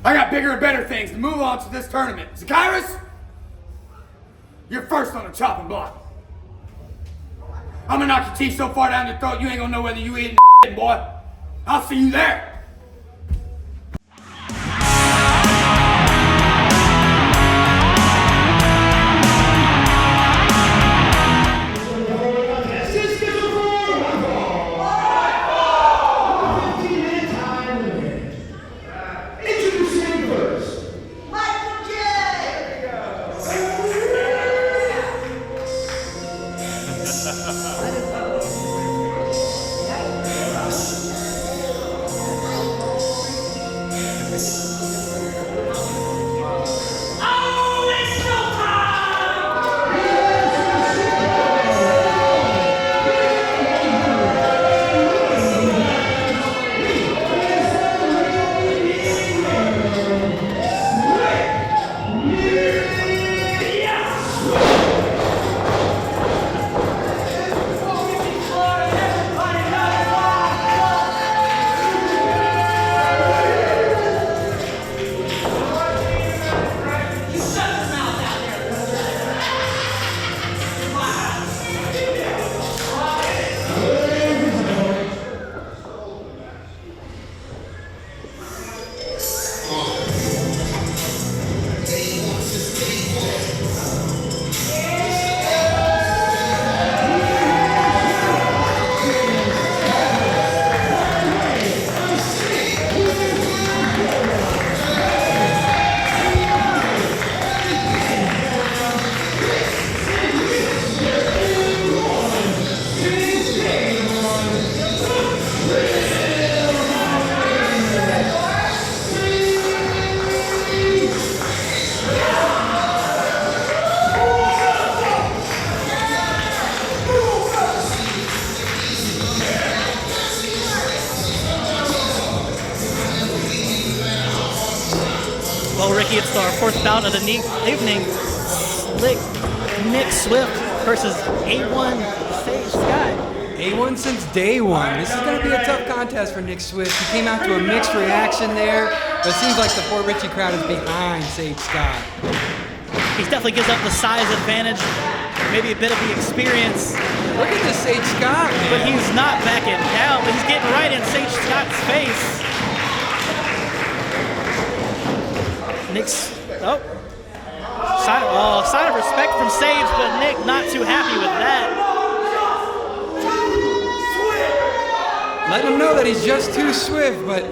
Speaker 11: I got bigger and better things to move on to this tournament. Zacchaeus, you're first on the chopping block. I'm gonna knock your teeth so far down your throat you ain't gonna know whether you eating boy. I'll see you there.
Speaker 3: It's our fourth bout of the evening. Slick Nick Swift versus A1 Sage Sky.
Speaker 10: A1 since day one. This is going to be a tough contest for Nick Swift. He came out to a mixed reaction there, but it seems like the Port Richey crowd is behind Sage Scott.
Speaker 3: He definitely gives up the size advantage, maybe a bit of the experience.
Speaker 10: Look at this Sage Scott, man.
Speaker 3: But he's not backing down, but he's getting right in Sage Scott's face. Nick's, sign of respect from Sage, but Nick not too happy with that.
Speaker 10: Let him know that he's just too swift, but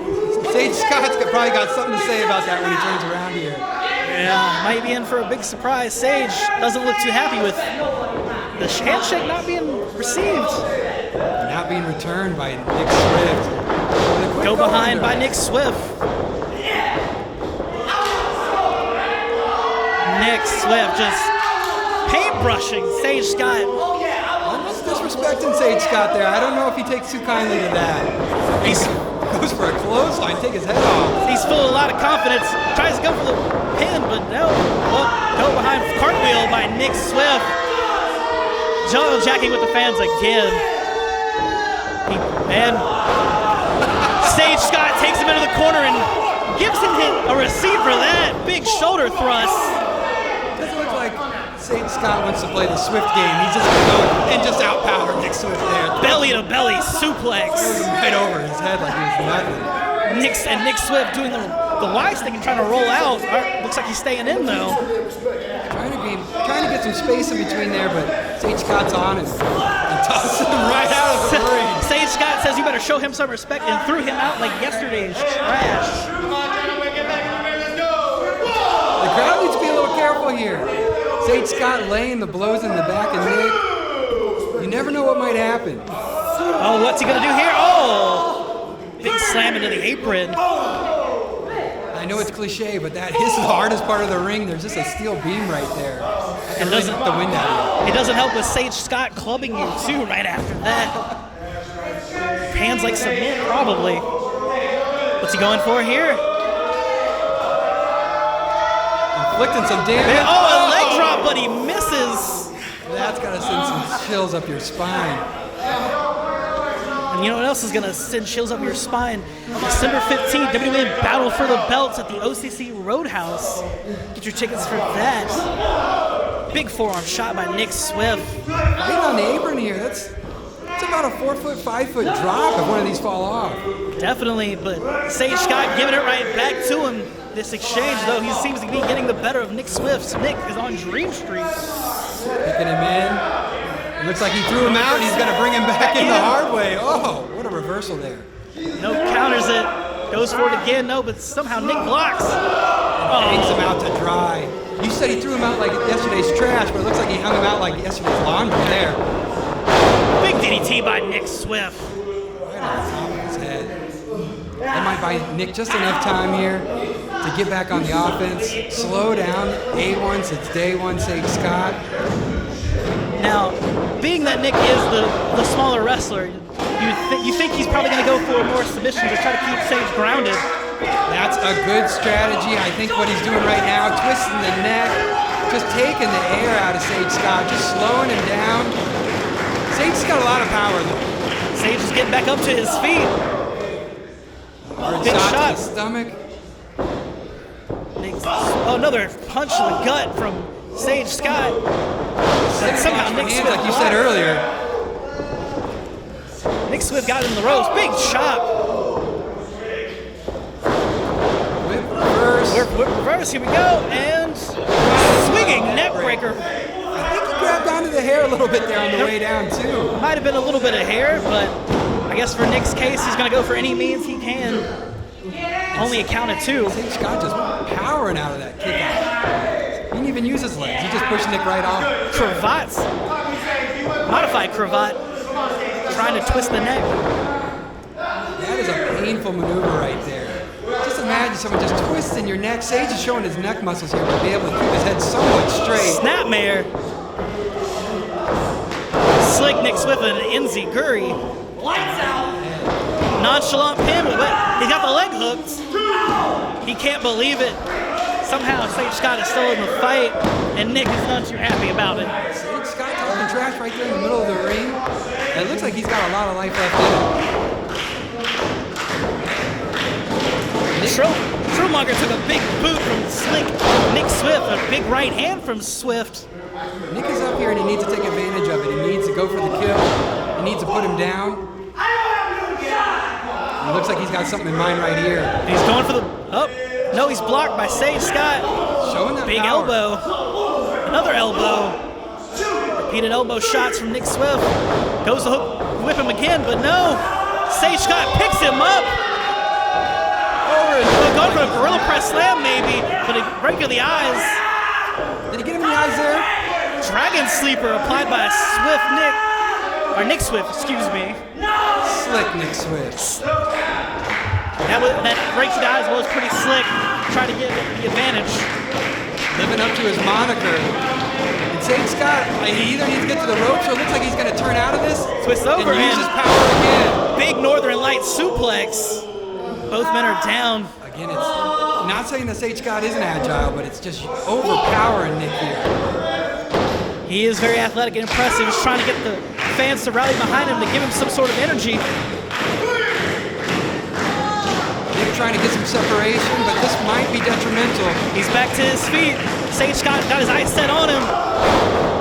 Speaker 10: Sage Scott's probably got something to say about that when he turns around here.
Speaker 3: Yeah, might be in for a big surprise. Sage doesn't look too happy with the handshake not being received.
Speaker 10: Not being returned by Nick Swift.
Speaker 3: Go behind by Nick Swift. Nick Swift just paintbrushing Sage Scott.
Speaker 10: Almost disrespecting Sage Scott there. I don't know if he takes too kindly to that. He goes for a clothesline, take his head off.
Speaker 3: He's full of a lot of confidence. Tries to go for the pin, but no. Well, go behind cartwheel by Nick Swift. Jacking with the fans again. And Sage Scott takes him into the corner and gives him a receipt for that. Big shoulder thrust.
Speaker 10: Doesn't look like Sage Scott wants to play the Swift game. He's just going to go and just outpower Nick Swift there.
Speaker 3: Belly to belly suplex.
Speaker 10: Throws him right over his head like he was nothing.
Speaker 3: Nick Swift doing the wise thing and trying to roll out. Looks like he's staying in though.
Speaker 10: Trying to get some space in between there, but Sage Scott's on and tosses him right out of the ring.
Speaker 3: Sage Scott says you better show him some respect and threw him out like yesterday's trash.
Speaker 10: The crowd needs to be a little careful here. Sage Scott laying the blows in the back of Nick. You never know what might happen.
Speaker 3: Oh, what's he gonna do here? Oh! Big slam into the apron.
Speaker 10: I know it's cliche, but that is the hardest part of the ring. There's just a steel beam right there.
Speaker 3: And doesn't
Speaker 10: the wind out of
Speaker 3: it doesn't help with Sage Scott clubbing you too right after that. Hands like cement, probably. What's he going for here?
Speaker 10: Inflicting some damage.
Speaker 3: Oh, a leg drop, but he misses.
Speaker 10: That's gotta send some chills up your spine.
Speaker 3: And you know what else is going to send chills up your spine? December 15th, WWN Battle for the Belts at the OCC Roadhouse. Get your tickets for that. Big forearm shot by Nick Swift.
Speaker 10: Right on the apron here. That's about a 4-foot, 5-foot drop if one of these fall off.
Speaker 3: Definitely, but Sage Scott giving it right back to him. This exchange, though, he seems to be getting the better of Nick Swift. Nick is on Dream Street.
Speaker 10: Picking him in. It looks like he threw him out and he's going to bring him back in the hard way. Oh, what a reversal there.
Speaker 3: No, counters it. Goes for it again. No, but somehow Nick blocks.
Speaker 10: And hangs him out to dry. You said he threw him out like yesterday's trash, but it looks like he hung him out like yesterday's laundry there.
Speaker 3: Big DDT by Nick Swift.
Speaker 10: Right on the top of his head. That might buy Nick just enough time here to get back on the offense. Slow down. A1 since day one, Sage Scott.
Speaker 3: Now, being that Nick is the smaller wrestler, you think he's probably going to go for more submission to try to keep Sage grounded.
Speaker 10: That's a good strategy. I think what he's doing right now, twisting the neck, just taking the air out of Sage Scott, just slowing him down. Sage's got a lot of power, though.
Speaker 3: Sage is getting back up to his feet. Big shot
Speaker 10: to the stomach.
Speaker 3: Oh, another punch to the gut from Sage Scott. And somehow Nick Swift,
Speaker 10: like you said earlier.
Speaker 3: Nick Swift got in the ropes. Big chop.
Speaker 10: Whip reverse.
Speaker 3: Whip reverse. Here we go. And swinging neck breaker.
Speaker 10: I think he grabbed onto the hair a little bit there on the way down, too.
Speaker 3: Might have been a little bit of hair, but I guess for Nick's case, he's going to go for any means he can. Only a count of two.
Speaker 10: Sage Scott just powering out of that kick out. He didn't even use his legs. He just pushed Nick right off.
Speaker 3: Cravats. Modified cravat. Trying to twist the neck.
Speaker 10: That is a painful maneuver right there. Just imagine someone just twisting your neck. Sage is showing his neck muscles here to be able to keep his head somewhat straight.
Speaker 3: Snapmare. Slick Nick Swift with an enziguri.
Speaker 5: Lights out.
Speaker 3: Nonchalant pin. He got the leg hooked. He can't believe it. Somehow Sage Scott is still in the fight, and Nick is not too happy about it.
Speaker 10: Sage Scott talking trash right there in the middle of the ring. And it looks like he's got a lot of life left in him.
Speaker 3: Trumonger took a big boot from Slick Nick Swift, a big right hand from Swift.
Speaker 10: Nick is up here and he needs to take advantage of it. He needs to go for the kill. He needs to put him down. It looks like he's got something in mind right here.
Speaker 3: And he's going for the... Oh, no, he's blocked by Sage Scott.
Speaker 10: Showing that
Speaker 3: big
Speaker 10: power.
Speaker 3: Elbow. Another elbow. Repeated elbow shots from Nick Swift. Goes to hook, whip him again, but no. Sage Scott picks him up. Going for a gorilla press slam maybe, but right to the eyes.
Speaker 10: Did he get him in the eyes there?
Speaker 3: Dragon sleeper applied by Swift Nick. Or Nick Swift, excuse me.
Speaker 10: Slick Nick Swift.
Speaker 3: That right to the eyes was pretty slick. Trying to get the advantage.
Speaker 10: Living up to his moniker. And Sage Scott, he either needs to get to the ropes or it looks like he's going to turn out of this.
Speaker 3: Twists over
Speaker 10: and use his power again.
Speaker 3: Big Northern Light suplex. Both men are down.
Speaker 10: Again, it's not saying that Sage Scott isn't agile, but it's just overpowering Nick here.
Speaker 3: He is very athletic and impressive. He's trying to get the fans to rally behind him to give him some sort of energy.
Speaker 10: Nick trying to get some separation, but this might be detrimental.
Speaker 3: He's back to his feet. Sage Scott got his eyes set on him.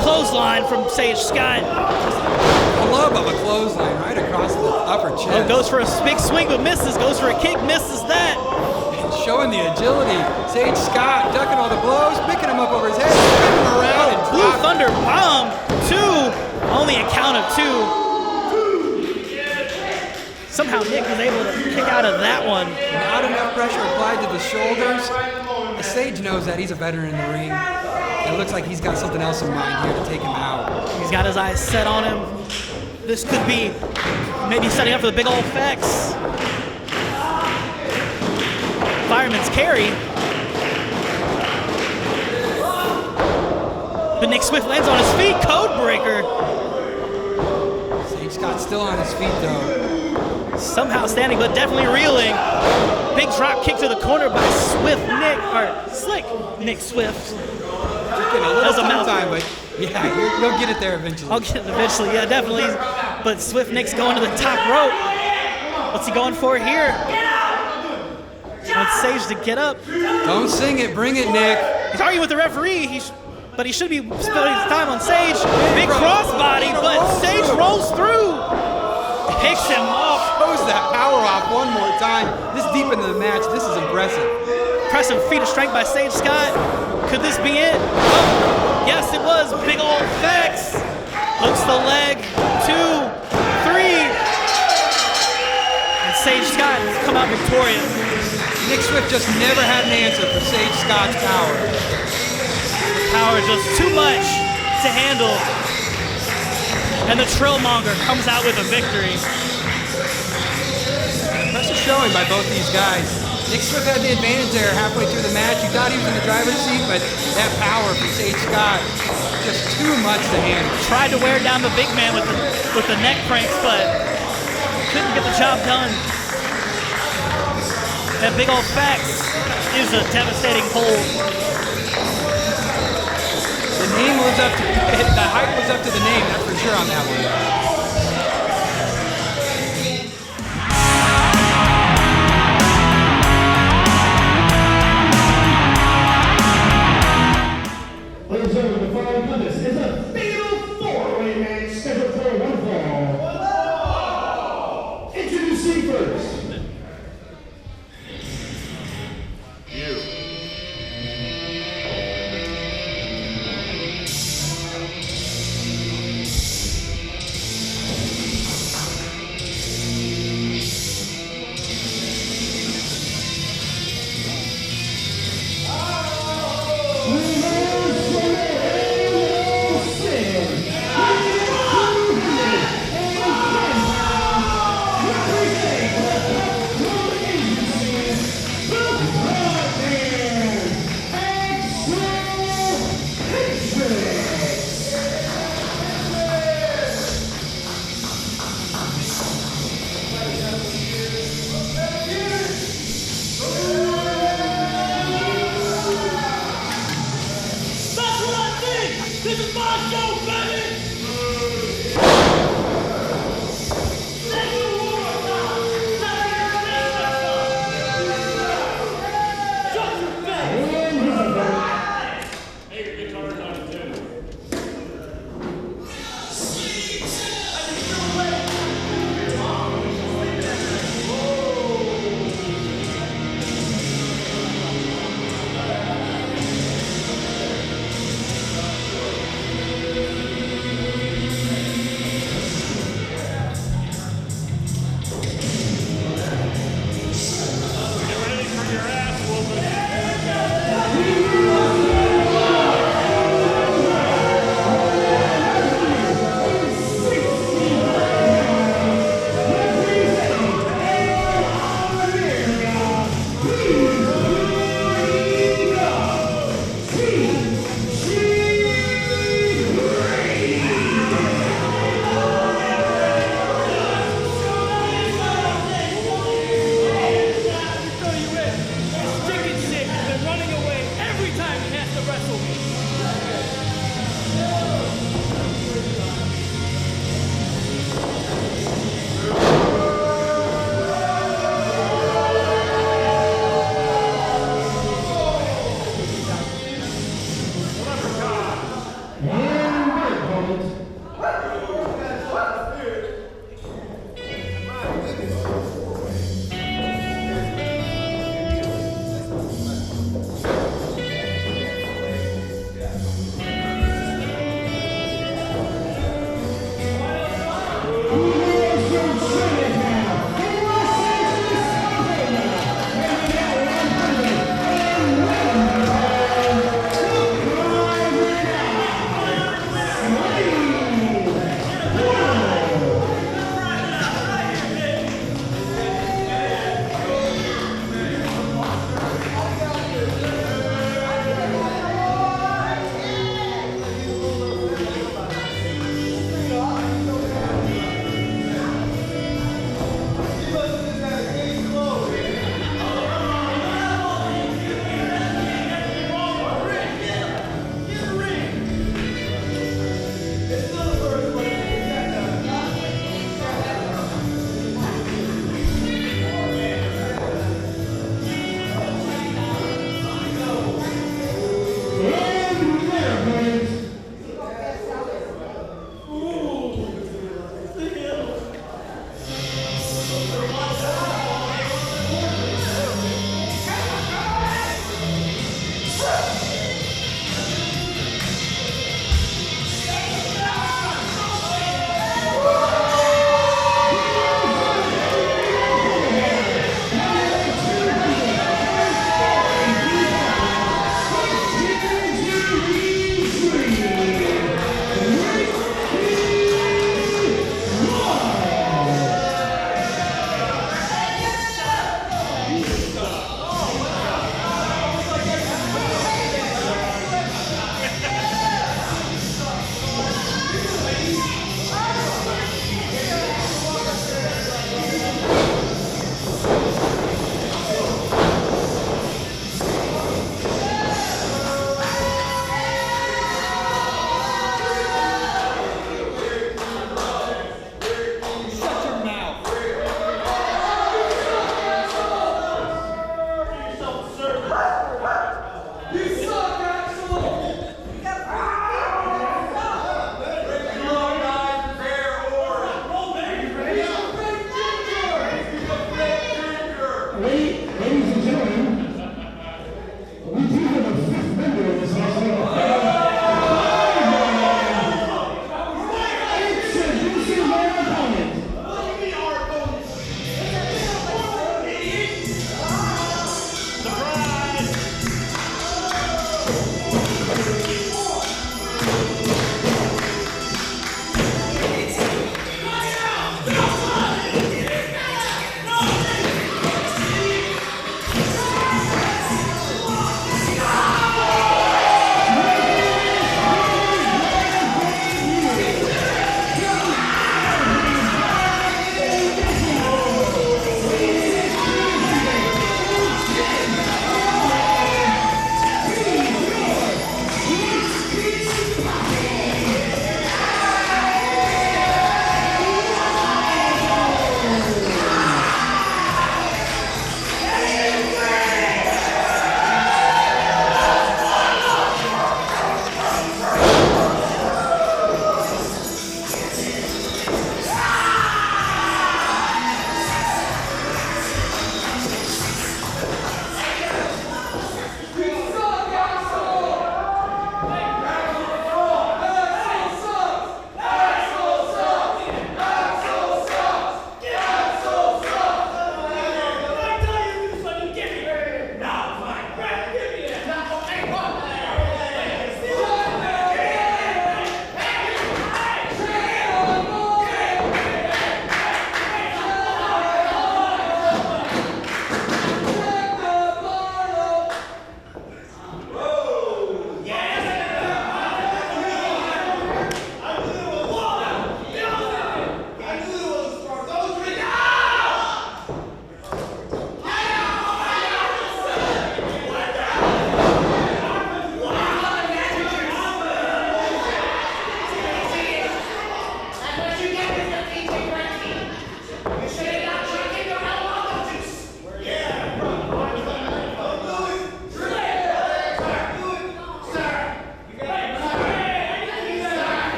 Speaker 3: Clothesline from Sage Scott.
Speaker 10: A love of a clothesline right across the upper chest.
Speaker 3: Oh, goes for a big swing but misses. Goes for a kick, misses that.
Speaker 10: And showing the agility. Sage Scott ducking all the blows, picking him up over his head, spinning him around, and
Speaker 3: Blue Thunder bomb. 2. Only a count of 2. Somehow Nick was able to kick out of that one.
Speaker 10: Not enough pressure applied to the shoulders. Sage knows that he's a veteran in the ring. It looks like he's got something else in mind here to take him out.
Speaker 3: He's got his eyes set on him. This could be maybe setting up for the big old effects. Fireman's carry. But Nick Swift lands on his feet. Code breaker.
Speaker 10: Sage Scott's still on his feet though.
Speaker 3: Somehow standing, but definitely reeling. Big drop kick to the corner by Slick Nick Swift.
Speaker 10: Taking a little time, but yeah, you'll get it there eventually.
Speaker 3: I'll get it eventually, yeah, definitely. But Swift Nick's going to the top rope. What's he going for here? Wants Sage to get up.
Speaker 10: Don't sing it, bring it, Nick.
Speaker 3: He's arguing with the referee, but he should be spending his time on Sage. Big crossbody, but Sage rolls through. Picks him off.
Speaker 10: Shows that power off one more time. This deep into the match, this is impressive.
Speaker 3: Impressive feat of strength by Sage Scott. Could this be it? Oh, yes, it was. Big old effects. Hooks the leg. 2, 3. And Sage Scott has come out victorious.
Speaker 10: Nick Swift just never had an answer for Sage Scott's power.
Speaker 3: Power just too much to handle. And the Trillmonger comes out with a victory.
Speaker 10: Impressive showing by both these guys. Nick Swift had the advantage there halfway through the match. You thought he was in the driver's seat, but that power from Sage Scott, just too much to handle.
Speaker 3: Tried to wear down the big man with the neck cranks, but couldn't get the job done. That big old fax is a devastating hold.
Speaker 10: The name lives up to the height lives up to the name, that's for sure on that one.
Speaker 8: Ladies and gentlemen, the following contest is a fatal four-way match scheduled for one fall. Introducing first.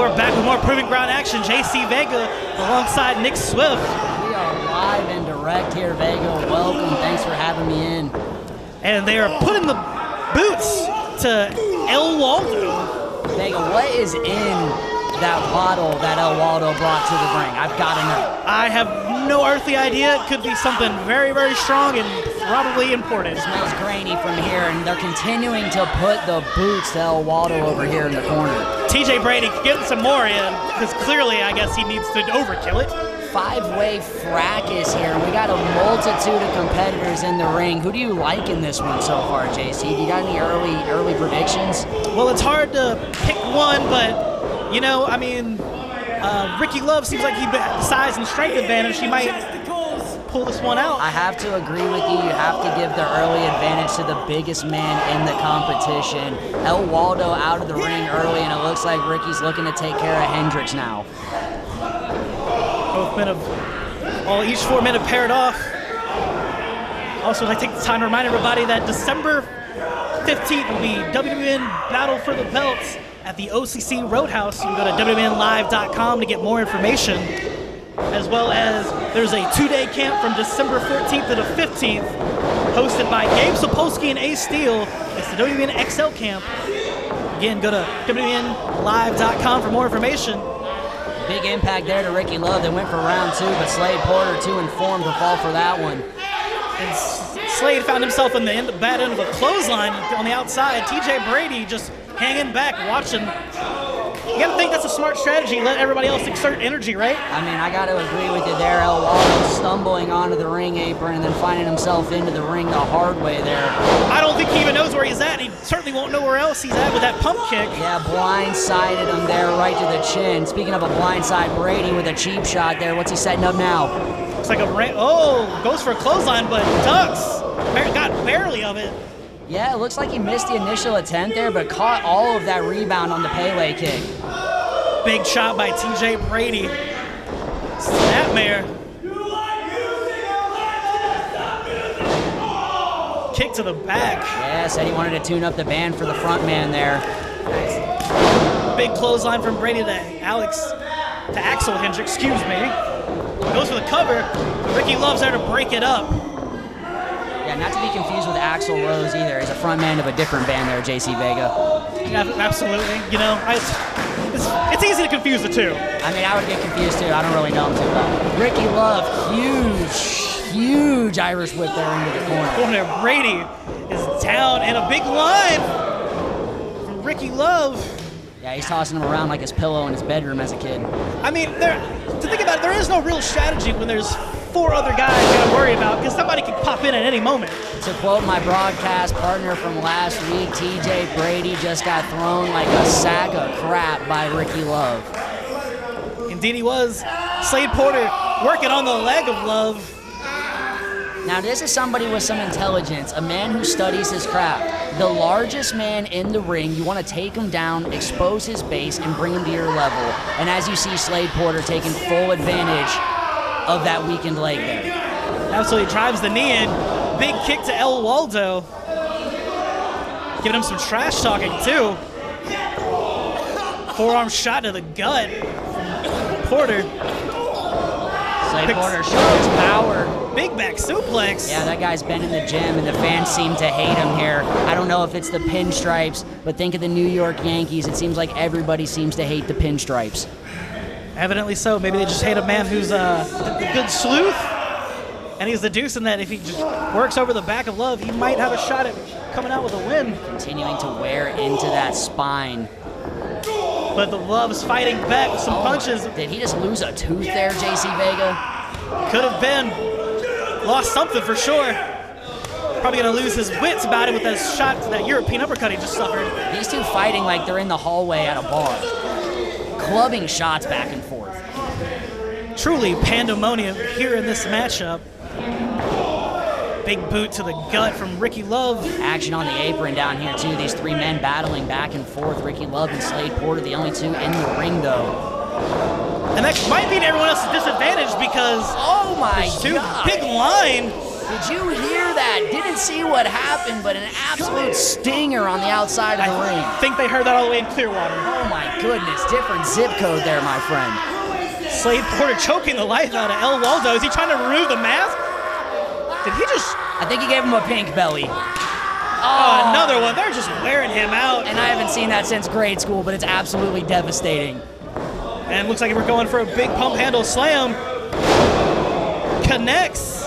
Speaker 3: we're back with more Proving Ground action. JC Vega alongside Nick Swift.
Speaker 12: We are live and direct here, Vega. Welcome. Thanks for having me in.
Speaker 3: And they are putting the boots to El Waldo.
Speaker 12: Vega, what is in that bottle that El Waldo brought to the ring? I've got to know.
Speaker 3: I have no earthly idea. It could be something very, very strong and probably important.
Speaker 12: It smells grainy from here, and they're continuing to put the boots to El Waldo over here in the corner.
Speaker 3: TJ Brady getting some more in, because clearly I guess he needs to overkill it.
Speaker 12: Five-way fracas here. We got a multitude of competitors in the ring. Who do you like in this one so far, JC? Do you got any early predictions?
Speaker 3: Well, it's hard to pick one, but, you know, I mean, Ricky Love seems like he has the size and strength advantage. He might pull this one out.
Speaker 12: I have to agree with you. You have to give the early advantage to the biggest man in the competition. El Waldo out of the ring early, and it looks like Ricky's looking to take care of Hendrix now.
Speaker 3: Both men have, each 4 men have paired off. Also, I'd like to take the time to remind everybody that December 15th will be WWN Battle for the Belts at the OCC Roadhouse. You can go to WWNLive.com to get more information, as well as there's a 2-day camp from December 14th to the 15th, hosted by Gabe Sapolsky and Ace Steel. It's the WWN XL camp. Again, go to WWNLive.com for more information.
Speaker 12: Big impact there to Ricky Love. They went for round 2, but Slade Porter too informed to fall for that one.
Speaker 3: And Slade found himself in the bad end of a clothesline on the outside. TJ Brady just hanging back, watching. You gotta think that's a smart strategy. Let everybody else exert energy, right?
Speaker 12: I mean, I gotta agree with you there. El Waldo stumbling onto the ring apron and then finding himself into the ring the hard way there.
Speaker 3: I don't think he even knows where he's at. He certainly won't know where else he's at with that pump kick.
Speaker 12: Yeah, blindsided him there right to the chin. Speaking of a blindside, Brady with a cheap shot there. What's he setting up now?
Speaker 3: Looks like goes for a clothesline, but ducks. Got barely of it.
Speaker 12: Yeah, it looks like he missed the initial attempt there, but caught all of that rebound on the Pele kick.
Speaker 3: Big shot by TJ Brady. Snapmare. Kick to the back.
Speaker 12: Yeah, said he wanted to tune up the band for the front man there.
Speaker 3: Nice. Big clothesline from Brady to Axel Hendrix, excuse me. Goes for the cover. Ricky Love's there to break it up.
Speaker 12: Yeah, not to be confused with Axl Rose either. He's a front man of a different band there, JC Vega.
Speaker 3: Yeah, absolutely. You know, it's easy to confuse the two.
Speaker 12: I mean, I would get confused too. I don't really know him too well. Ricky Love, huge Irish whip there into the corner.
Speaker 3: Brady is down, and a big line from Ricky Love.
Speaker 12: Yeah, he's tossing him around like his pillow in his bedroom as a kid.
Speaker 3: I mean, to think about it, there is no real strategy when there's 4 other guys you gotta worry about, because somebody can pop in at any moment.
Speaker 12: To quote my broadcast partner from last week, TJ Brady just got thrown like a sack of crap by Ricky Love.
Speaker 3: Indeed he was. Slade Porter working on the leg of Love.
Speaker 12: Now this is somebody with some intelligence, a man who studies his craft. The largest man in the ring, you want to take him down, expose his base, and bring him to your level. And as you see, Slade Porter taking full advantage of that weakened leg there.
Speaker 3: Absolutely drives the knee in. Big kick to El Waldo. Giving him some trash talking too. Forearm shot to the gut from Porter.
Speaker 12: Slade Porter shows power.
Speaker 3: Big back suplex.
Speaker 12: Yeah, that guy's been in the gym, and the fans seem to hate him here. I don't know if it's the pinstripes, but think of the New York Yankees. It seems like everybody seems to hate the pinstripes.
Speaker 3: Evidently so. Maybe they just hate a man who's a good sleuth, and he's deducing that if he just works over the back of Love, he might have a shot at coming out with a win.
Speaker 12: Continuing to wear into that spine.
Speaker 3: But the Love's fighting back with some punches.
Speaker 12: Did he just lose a tooth there, JC Vega?
Speaker 3: Could have been. Lost something for sure. Probably gonna lose his wits about it with that shot, that European uppercut he just suffered.
Speaker 12: These two fighting like they're in the hallway at a bar. Clubbing shots back and forth.
Speaker 3: Truly pandemonium here in this matchup. Big boot to the gut from Ricky Love.
Speaker 12: Action on the apron down here too. These 3 men battling back and forth. Ricky Love and Slade Porter, the only 2 in the ring though.
Speaker 3: And that might be to everyone else's disadvantage because
Speaker 12: oh my
Speaker 3: there's 2 big line.
Speaker 12: Did you hear that. Didn't see what happened, but an absolute stinger on the outside of the ring.
Speaker 3: I think they heard that all the way in Clearwater.
Speaker 12: Oh my goodness, different zip code there, my friend.
Speaker 3: Slade Porter choking the life out of El Waldo. Is he trying to remove the mask? Did he just...
Speaker 12: I think he gave him a pink belly.
Speaker 3: Oh, another one. They're just wearing him out.
Speaker 12: And I haven't seen that since grade school, but it's absolutely devastating.
Speaker 3: And looks like we're going for a big pump handle slam. Connects.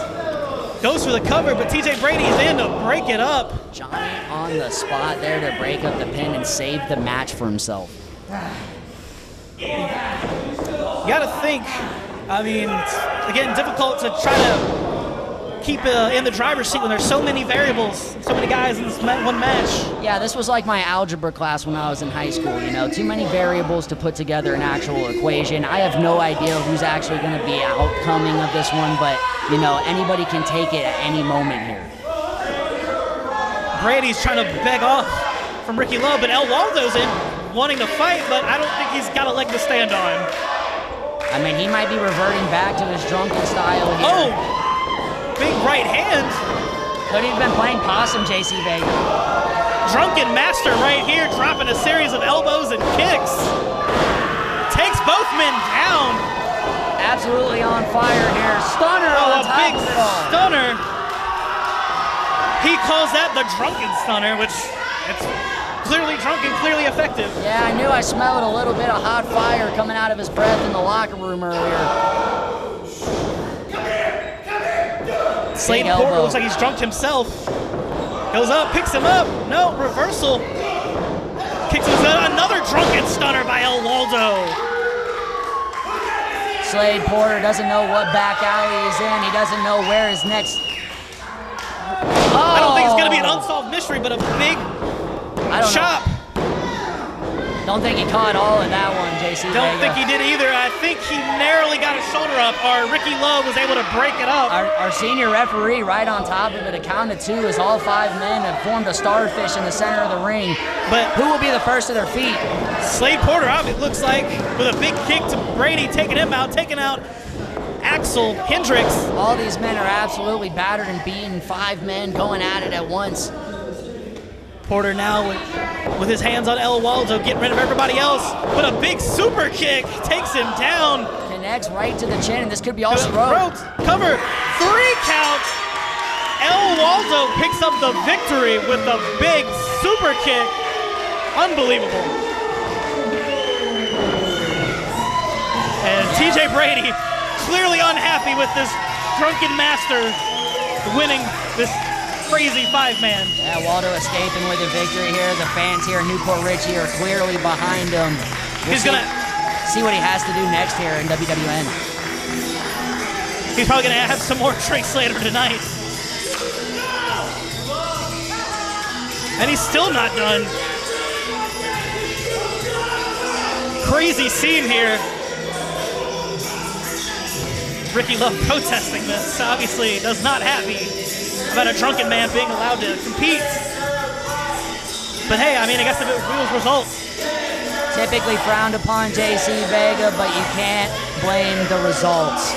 Speaker 3: Goes for the cover, but TJ Brady's in to break it up.
Speaker 12: Johnny on the spot there to break up the pin and save the match for himself.
Speaker 3: You gotta think, I mean, again, difficult to try to keep in the driver's seat when there's so many variables, so many guys in this one match.
Speaker 12: Yeah, this was like my algebra class when I was in high school, you know, too many variables to put together an actual equation. I have no idea who's actually going to be outcoming of this one, but, you know, anybody can take it at any moment here.
Speaker 3: Brady's trying to beg off from Ricky Love, but El Waldo's in, wanting to fight, but I don't think he's got a leg to stand on.
Speaker 12: I mean, he might be reverting back to his drunken style here.
Speaker 3: Oh! Big right hand.
Speaker 12: Could he have been playing possum, JC Vega?
Speaker 3: Drunken master right here, dropping a series of elbows and kicks. Takes both men down.
Speaker 12: Absolutely on fire here. Stunner on top
Speaker 3: big
Speaker 12: of it all.
Speaker 3: Stunner. He calls that the drunken stunner, which it's clearly drunk and clearly effective.
Speaker 12: Yeah, I knew I smelled a little bit of hot fire coming out of his breath in the locker room earlier.
Speaker 3: Slade Porter looks like he's drunked himself. Goes up, picks him up. No, reversal. Kicks him out. Another drunken stunner by El Waldo.
Speaker 12: Slade Porter doesn't know what back alley he's in. He doesn't know where his next...
Speaker 3: I don't think it's going to be an unsolved mystery, but a big chop.
Speaker 12: Don't think he caught all of that one, JC
Speaker 3: Don't
Speaker 12: Vega.
Speaker 3: think he did either. I think he narrowly got his shoulder up, or Ricky Love was able to break it up.
Speaker 12: Our senior referee right on top of it, a count of 2 as all 5 men have formed a starfish in the center of the ring.
Speaker 3: But
Speaker 12: who will be the first to their feet?
Speaker 3: Slade Porter out, it looks like, with a big kick to Brady, taking him out, taking out Axel Hendrix.
Speaker 12: All these men are absolutely battered and beaten. 5 men going at it at once.
Speaker 3: Porter now with his hands on El Waldo, getting rid of everybody else. But a big super kick takes him down.
Speaker 12: Connects right to the chin, and this could be all she wrote.
Speaker 3: Cover, 3 count. El Waldo picks up the victory with a big super kick. Unbelievable. And TJ Brady clearly unhappy with this drunken master winning this crazy 5-man.
Speaker 12: Yeah, Waldo escaping with a victory here. The fans here in Port Richey are clearly behind him.
Speaker 3: He's gonna
Speaker 12: see what he has to do next here in WWN.
Speaker 3: He's probably gonna have some more drinks later tonight. And he's still not done. Crazy scene here. Ricky Love protesting this, obviously does not happy about a drunken man being allowed to compete. But hey, I mean, I guess if it rules results.
Speaker 12: Typically frowned upon, JC Vega, but you can't blame the results.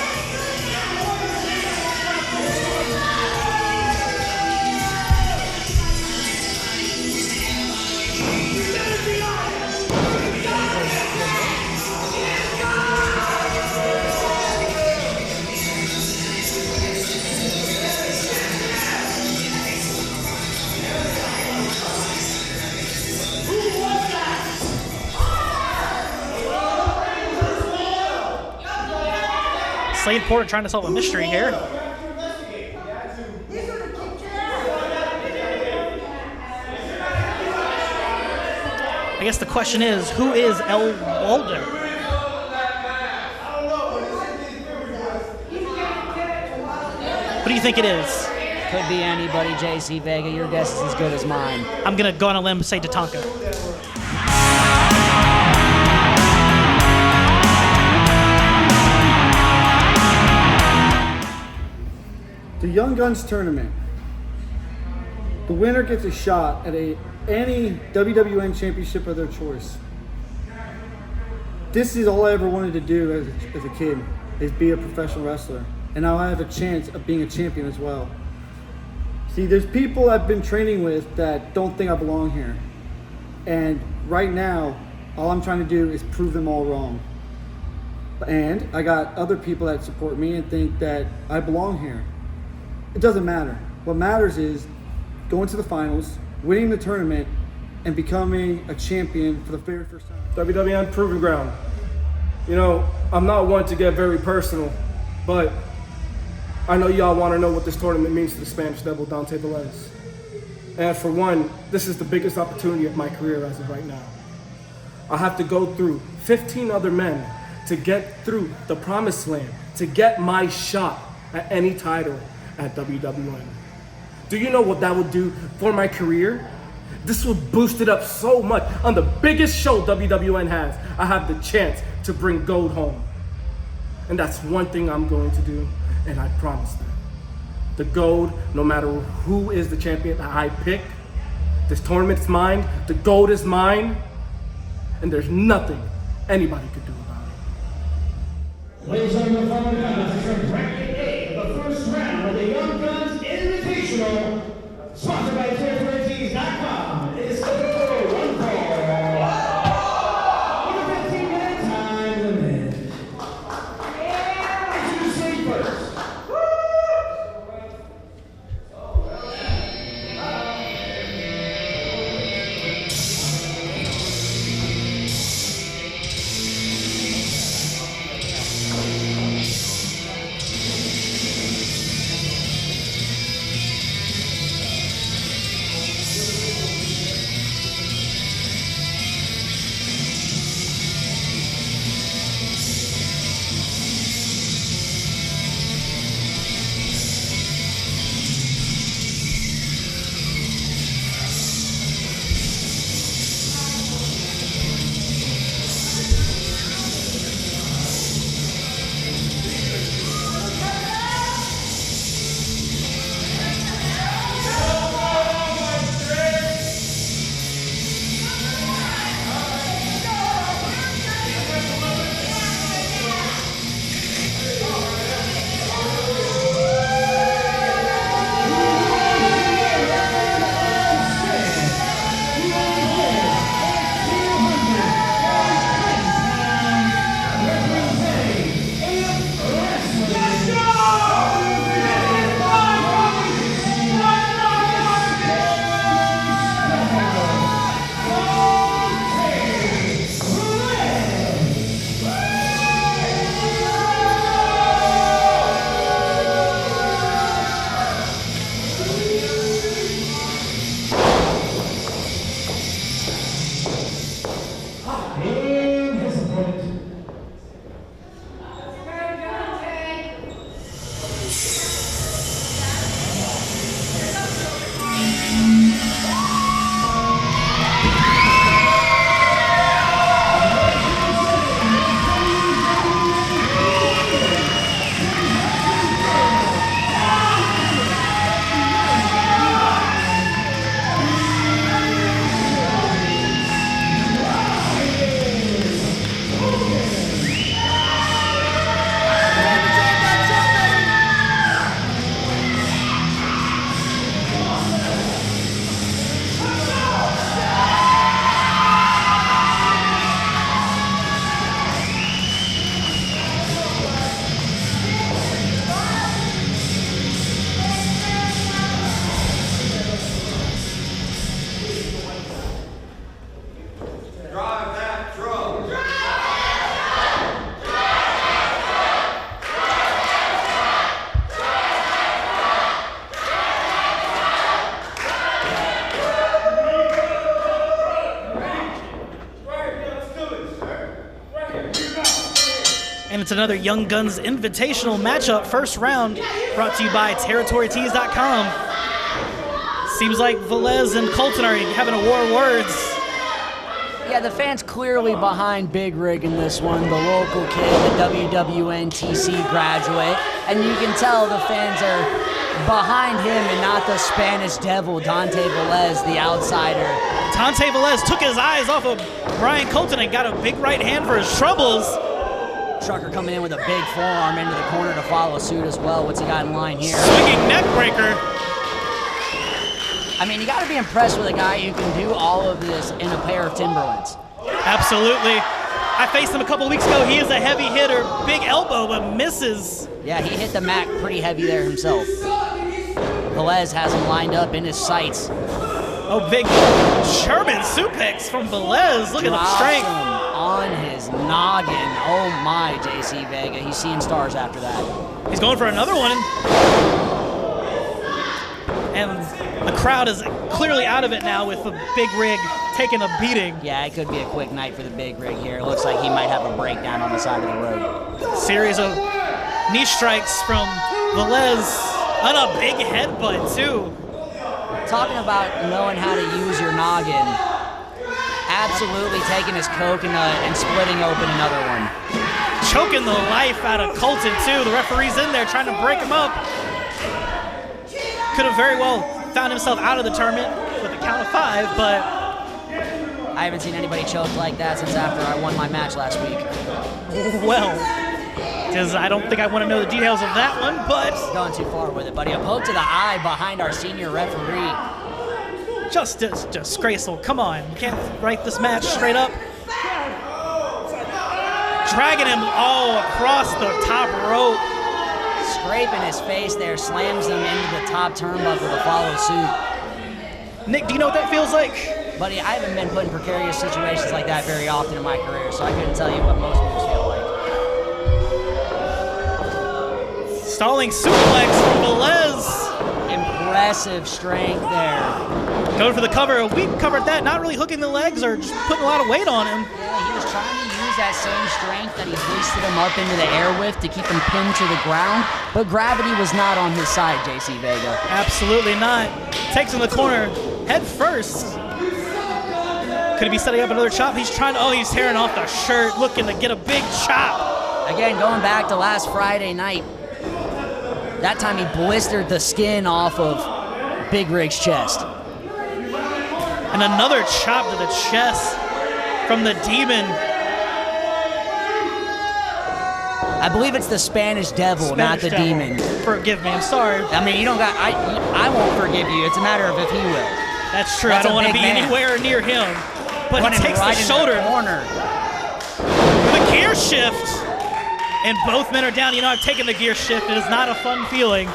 Speaker 3: Slade Porter trying to solve a mystery here. I guess the question is, who is El Waldo? Who do you think it is?
Speaker 12: Could be anybody, JC Vega. Your guess is as good as mine.
Speaker 3: I'm going to go on a limb and say Tatanka.
Speaker 13: The Young Guns tournament. The winner gets a shot at any WWN championship of their choice. This is all I ever wanted to do as a kid, is be a professional wrestler. And now I have a chance of being a champion as well. See, there's people I've been training with that don't think I belong here. And right now, all I'm trying to do is prove them all wrong. And I got other people that support me and think that I belong here. It doesn't matter. What matters is going to the finals, winning the tournament, and becoming a champion for the very first time.
Speaker 1: WWN Proving Ground. You know, I'm not one to get very personal, but I know y'all want to know what this tournament means to the Spanish Devil, Dante Velez. And for one, this is the biggest opportunity of my career as of right now. I have to go through 15 other men to get through the promised land, to get my shot at any title at WWN. Do you know what that would do for my career? This would boost it up so much. On the biggest show WWN has, I have the chance to bring gold home. And that's one thing I'm going to do, and I promise that. The gold, no matter who is the champion that I pick, this tournament's mine, the gold is mine, and there's nothing anybody could do about it.
Speaker 8: Ladies and gentlemen, following up, this is bracket A of the first round of the Young Guns Invitational, sponsored by TerritoryTees.com. It's scheduled for one fall. With a 15-minute time limit. Introducing first.
Speaker 3: And it's another Young Guns Invitational matchup, first round, brought to you by TerritoryTees.com. Seems like Velez and Colton are having a war of words.
Speaker 12: Yeah, the fans clearly behind Big Rig in this one, the local kid, the WWN TC graduate. And you can tell the fans are behind him and not the Spanish Devil, Dante Velez, the outsider.
Speaker 3: Dante Velez took his eyes off of Bryan Colton and got a big right hand for his troubles.
Speaker 12: Trucker coming in with a big forearm into the corner to follow suit as well. What's he got in line here?
Speaker 3: Swinging neck breaker.
Speaker 12: I mean, you got to be impressed with a guy who can do all of this in a pair of Timberlands.
Speaker 3: Absolutely. I faced him a couple weeks ago. He is a heavy hitter, big elbow, but misses.
Speaker 12: Yeah, he hit the mat pretty heavy there himself. Velez has him lined up in his sights.
Speaker 3: Oh, big German suplex from Velez. Look at the strength.
Speaker 12: On his noggin. Oh my, JC Vega. He's seeing stars after that.
Speaker 3: He's going for another one. And the crowd is clearly out of it now with the Big Rig taking a beating.
Speaker 12: Yeah, it could be a quick night for the Big Rig here. It looks like he might have a breakdown on the side of the road.
Speaker 3: Series of knee strikes from Velez and a big headbutt too.
Speaker 12: Talking about knowing how to use your noggin, absolutely taking his coconut and splitting open another one.
Speaker 3: Choking the life out of Colton too. The referee's in there trying to break him up. Could have very well found himself out of the tournament with a count of 5, but
Speaker 12: I haven't seen anybody choke like that since after I won my match last week.
Speaker 3: Well, because I don't think I want to know the details of that one, but
Speaker 12: going too far with it, buddy. A poke to the eye behind our senior referee.
Speaker 3: Just disgraceful. Come on, you can't write this match straight up. Dragging him all across the top rope.
Speaker 12: Scraping his face there, slams him into the top turnbuckle to follow suit.
Speaker 3: Nick, do you know what that feels like?
Speaker 12: Buddy, I haven't been put in precarious situations like that very often in my career, so I couldn't tell you what most moves feel like.
Speaker 3: Stalling suplex from Velez.
Speaker 12: Impressive strength there.
Speaker 3: Going for the cover. We covered that, not really hooking the legs or just putting a lot of weight on him.
Speaker 12: Yeah, he was trying to use that same strength that he hoisted him up into the air with to keep him pinned to the ground, but gravity was not on his side, JC Vega.
Speaker 3: Absolutely not. Takes him in the corner, head first. Could he be setting up another chop? He's trying to, he's tearing off the shirt, looking to get a big chop.
Speaker 12: Again, going back to last Friday night, that time he blistered the skin off of Big Rig's chest.
Speaker 3: And another chop to the chest from the Demon.
Speaker 12: I believe it's the Spanish Devil, not the Demon.
Speaker 3: Forgive me, I'm sorry.
Speaker 12: I mean, you don't got, I won't forgive you. It's a matter of if he will.
Speaker 3: That's true. I don't want to be anywhere near him. But he takes the shoulder.
Speaker 12: Corner.
Speaker 3: The gear shift. And both men are down. You know, I've taken the gear shift. It is not a fun feeling.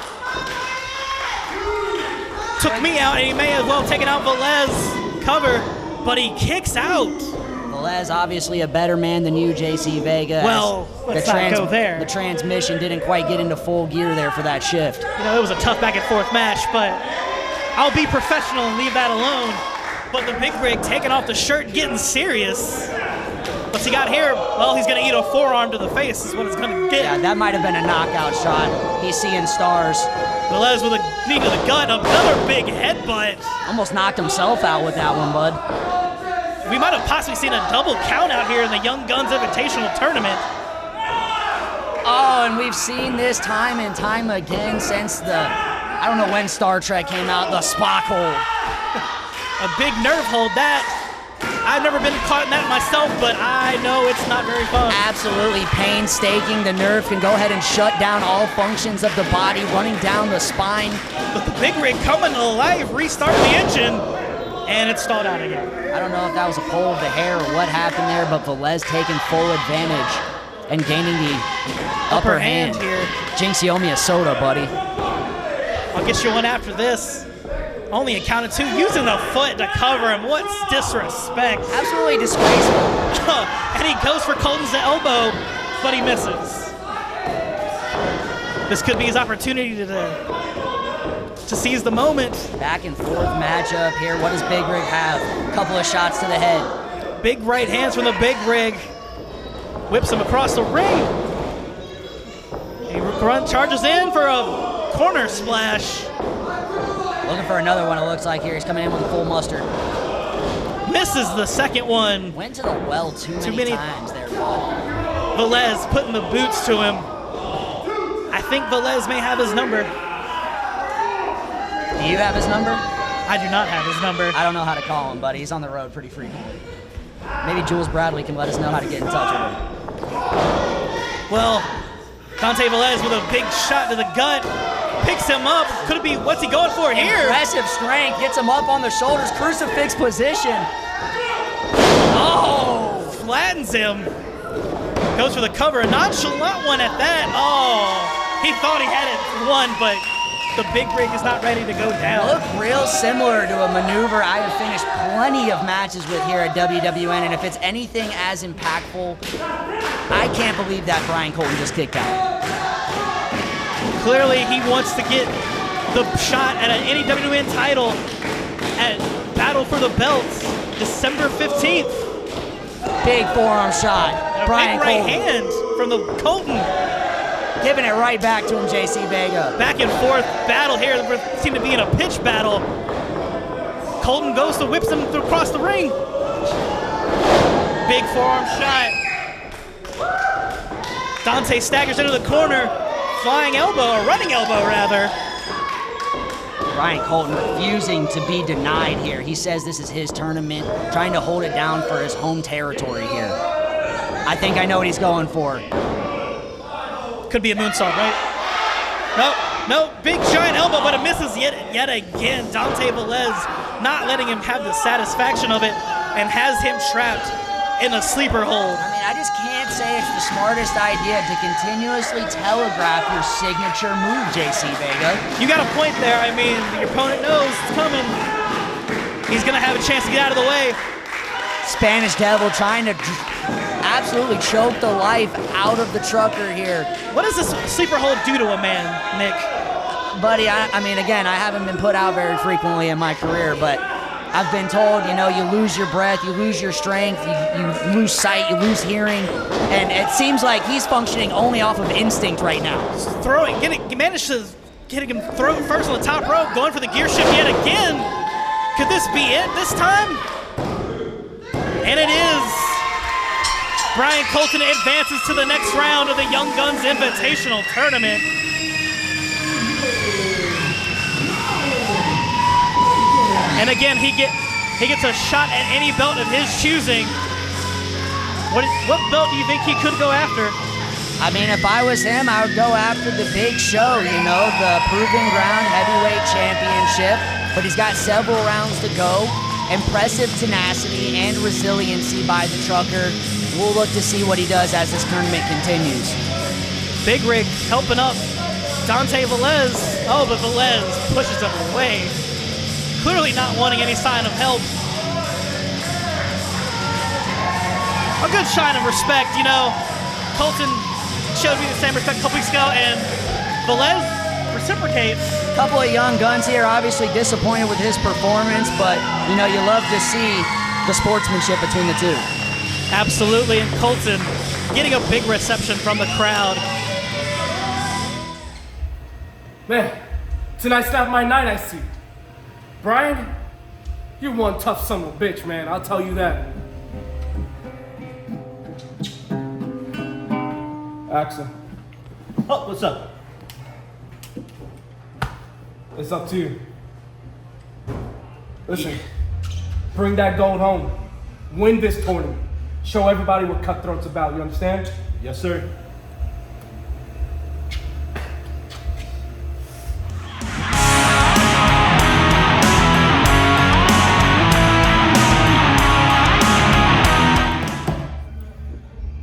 Speaker 3: Took me out, and he may as well taken out Velez. Cover, but he kicks out.
Speaker 12: Velez, obviously a better man than you, JC Vega.
Speaker 3: Well, let's not go there.
Speaker 12: The transmission didn't quite get into full gear there for that shift.
Speaker 3: You know, it was a tough back and forth match, but I'll be professional and leave that alone. But the Big Rig taking off the shirt, getting serious. What's he got here? Well, he's going to eat a forearm to the face is what it's going to get.
Speaker 12: Yeah, that might have been a knockout shot. He's seeing stars.
Speaker 3: Velez with a knee to the gut, another big headbutt.
Speaker 12: Almost knocked himself out with that one, bud.
Speaker 3: We might have possibly seen a double count out here in the Young Guns Invitational Tournament.
Speaker 12: Oh, and we've seen this time and time again since I don't know when Star Trek came out, the Spock hold.
Speaker 3: A big nerve hold, that. I've never been caught in that myself, but I know it's not very fun.
Speaker 12: Absolutely painstaking. The nerve can go ahead and shut down all functions of the body, running down the spine.
Speaker 3: But the Big Rig coming to life, restarting the engine, and it stalled out again.
Speaker 12: I don't know if that was a pull of the hair or what happened there, but Velez taking full advantage and gaining the upper hand
Speaker 3: here.
Speaker 12: Jinx, you owe me a soda, buddy.
Speaker 3: I'll get you one after this. Only a count of 2, using the foot to cover him. What's disrespect?
Speaker 12: Absolutely disgraceful.
Speaker 3: And he goes for Colton's elbow, but he misses. This could be his opportunity to seize the moment.
Speaker 12: Back and forth matchup here. What does Big Rig have? A couple of shots to the head.
Speaker 3: Big right hands from the Big Rig. Whips him across the ring. He charges in for a corner splash.
Speaker 12: Looking for another one, it looks like here. He's coming in with a full mustard.
Speaker 3: Misses the second one.
Speaker 12: Went to the well too many times there, bud.
Speaker 3: Velez putting the boots to him. I think Velez may have his number.
Speaker 12: Do you have his number?
Speaker 3: I do not have his number.
Speaker 12: I don't know how to call him, buddy. He's on the road pretty frequently. Maybe Jules Bradley can let us know how to get in touch with him.
Speaker 3: Well, Dante Velez with a big shot to the gut. picks him up. Could it be, what's he going for here?
Speaker 12: Impressive strength, gets him up on the shoulders, crucifix position.
Speaker 3: Oh, flattens him. Goes for the cover, a nonchalant one at that. Oh, he thought he had it won, but the big rig is not ready to go down.
Speaker 12: Look real similar to a maneuver I have finished plenty of matches with here at WWN, and if it's anything as impactful, I can't believe that Bryan Colton just kicked out.
Speaker 3: Clearly, he wants to get the shot at any WWN title at Battle for the Belts, December 15th.
Speaker 12: Big forearm shot.
Speaker 3: A
Speaker 12: Bryan
Speaker 3: big right
Speaker 12: Colton.
Speaker 3: hand from the Colton.
Speaker 12: Giving it right back to him, JC Vega.
Speaker 3: Back and forth battle here. We seem to be in a pitch battle. Colton goes to whips him across the ring. Big forearm shot. Dante staggers into the corner. Flying elbow, or running elbow rather.
Speaker 12: Bryan Colton refusing to be denied here. He says this is his tournament, trying to hold it down for his home territory here. I think I know what he's going for.
Speaker 3: Could be a moonsault, right? No, big giant elbow, but it misses yet again. Dante Velez not letting him have the satisfaction of it and has him trapped in a sleeper hold.
Speaker 12: I mean, I just can't say it's the smartest idea to continuously telegraph your signature move, JC Vega.
Speaker 3: You got a point there. I mean, your opponent knows it's coming. He's gonna have a chance to get out of the way.
Speaker 12: Spanish Devil trying to absolutely choke the life out of the trucker here.
Speaker 3: What does this sleeper hold do to a man, Nick?
Speaker 12: Buddy, I mean, again, I haven't been put out very frequently in my career, but I've been told, you know, you lose your breath, you lose your strength, you lose sight, you lose hearing, and it seems like he's functioning only off of instinct right now.
Speaker 3: Throwing, managed to get him throw first on the top rope, going for the gear shift yet again. Could this be it this time? And it is. Bryan Colton advances to the next round of the Young Guns Invitational Tournament. And again, he gets a shot at any belt of his choosing. What belt do you think he could go after?
Speaker 12: I mean, if I was him, I would go after the big show, you know, the Proving Ground Heavyweight Championship. But he's got several rounds to go. Impressive tenacity and resiliency by the trucker. We'll look to see what he does as this tournament continues.
Speaker 3: Big Rig helping up Dante Velez. Oh, but Velez pushes him away. Clearly not wanting any sign of help. A good sign of respect, you know. Colton showed me the same respect a couple weeks ago, and Velez reciprocates.
Speaker 12: A couple of young guns here, obviously disappointed with his performance, but you know, you love to see the sportsmanship between the two.
Speaker 3: Absolutely, and Colton getting a big reception from the crowd.
Speaker 1: Man, tonight's not my night, I see. Bryan, you're one tough son of a bitch, man. I'll tell you that. Axel.
Speaker 14: Oh, what's up?
Speaker 1: It's up to you. Listen, bring that gold home. Win this tournament. Show everybody what Cutthroat's about, you understand?
Speaker 14: Yes, sir.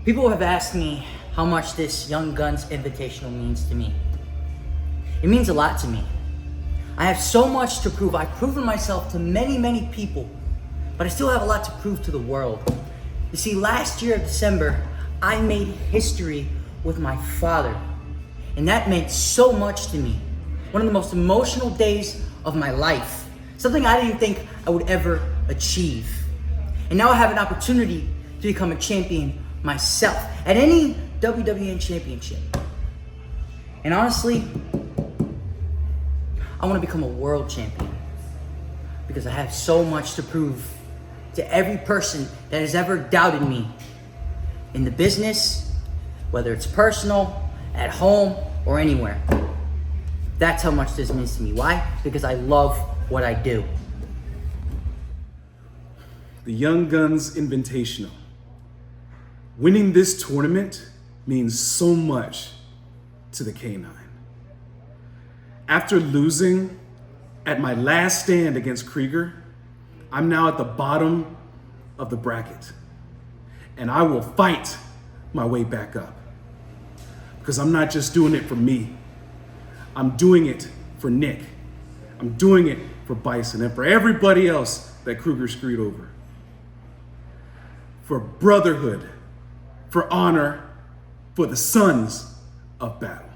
Speaker 15: People have asked me how much this Young Guns Invitational means to me. It means a lot to me. I have so much to prove. I've proven myself to many, many people, but I still have a lot to prove to the world. You see, last year of December, I made history with my father, and that meant so much to me. One of the most emotional days of my life, something I didn't think I would ever achieve. And now I have an opportunity to become a champion myself at any WWN championship. And honestly, I want to become a world champion because I have so much to prove to every person that has ever doubted me in the business, whether it's personal, at home, or anywhere. That's how much this means to me. Why? Because I love what I do.
Speaker 16: The Young Guns Invitational. Winning this tournament means so much to the K9. After losing at my last stand against Krieger, I'm now at the bottom of the bracket. And I will fight my way back up. Because I'm not just doing it for me. I'm doing it for Nick. I'm doing it for Bison and for everybody else that Krieger screwed over. For brotherhood, for honor, for the sons of battle.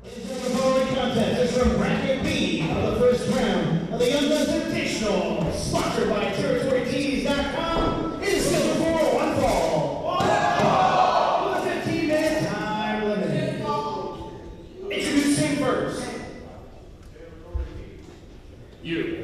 Speaker 8: The following contest is from Bracket B of the first round of the Young Guns Invitational, sponsored by TerritoryTees.com. It is scheduled for one fall. With a 15-minute time limit. Introducing first. You.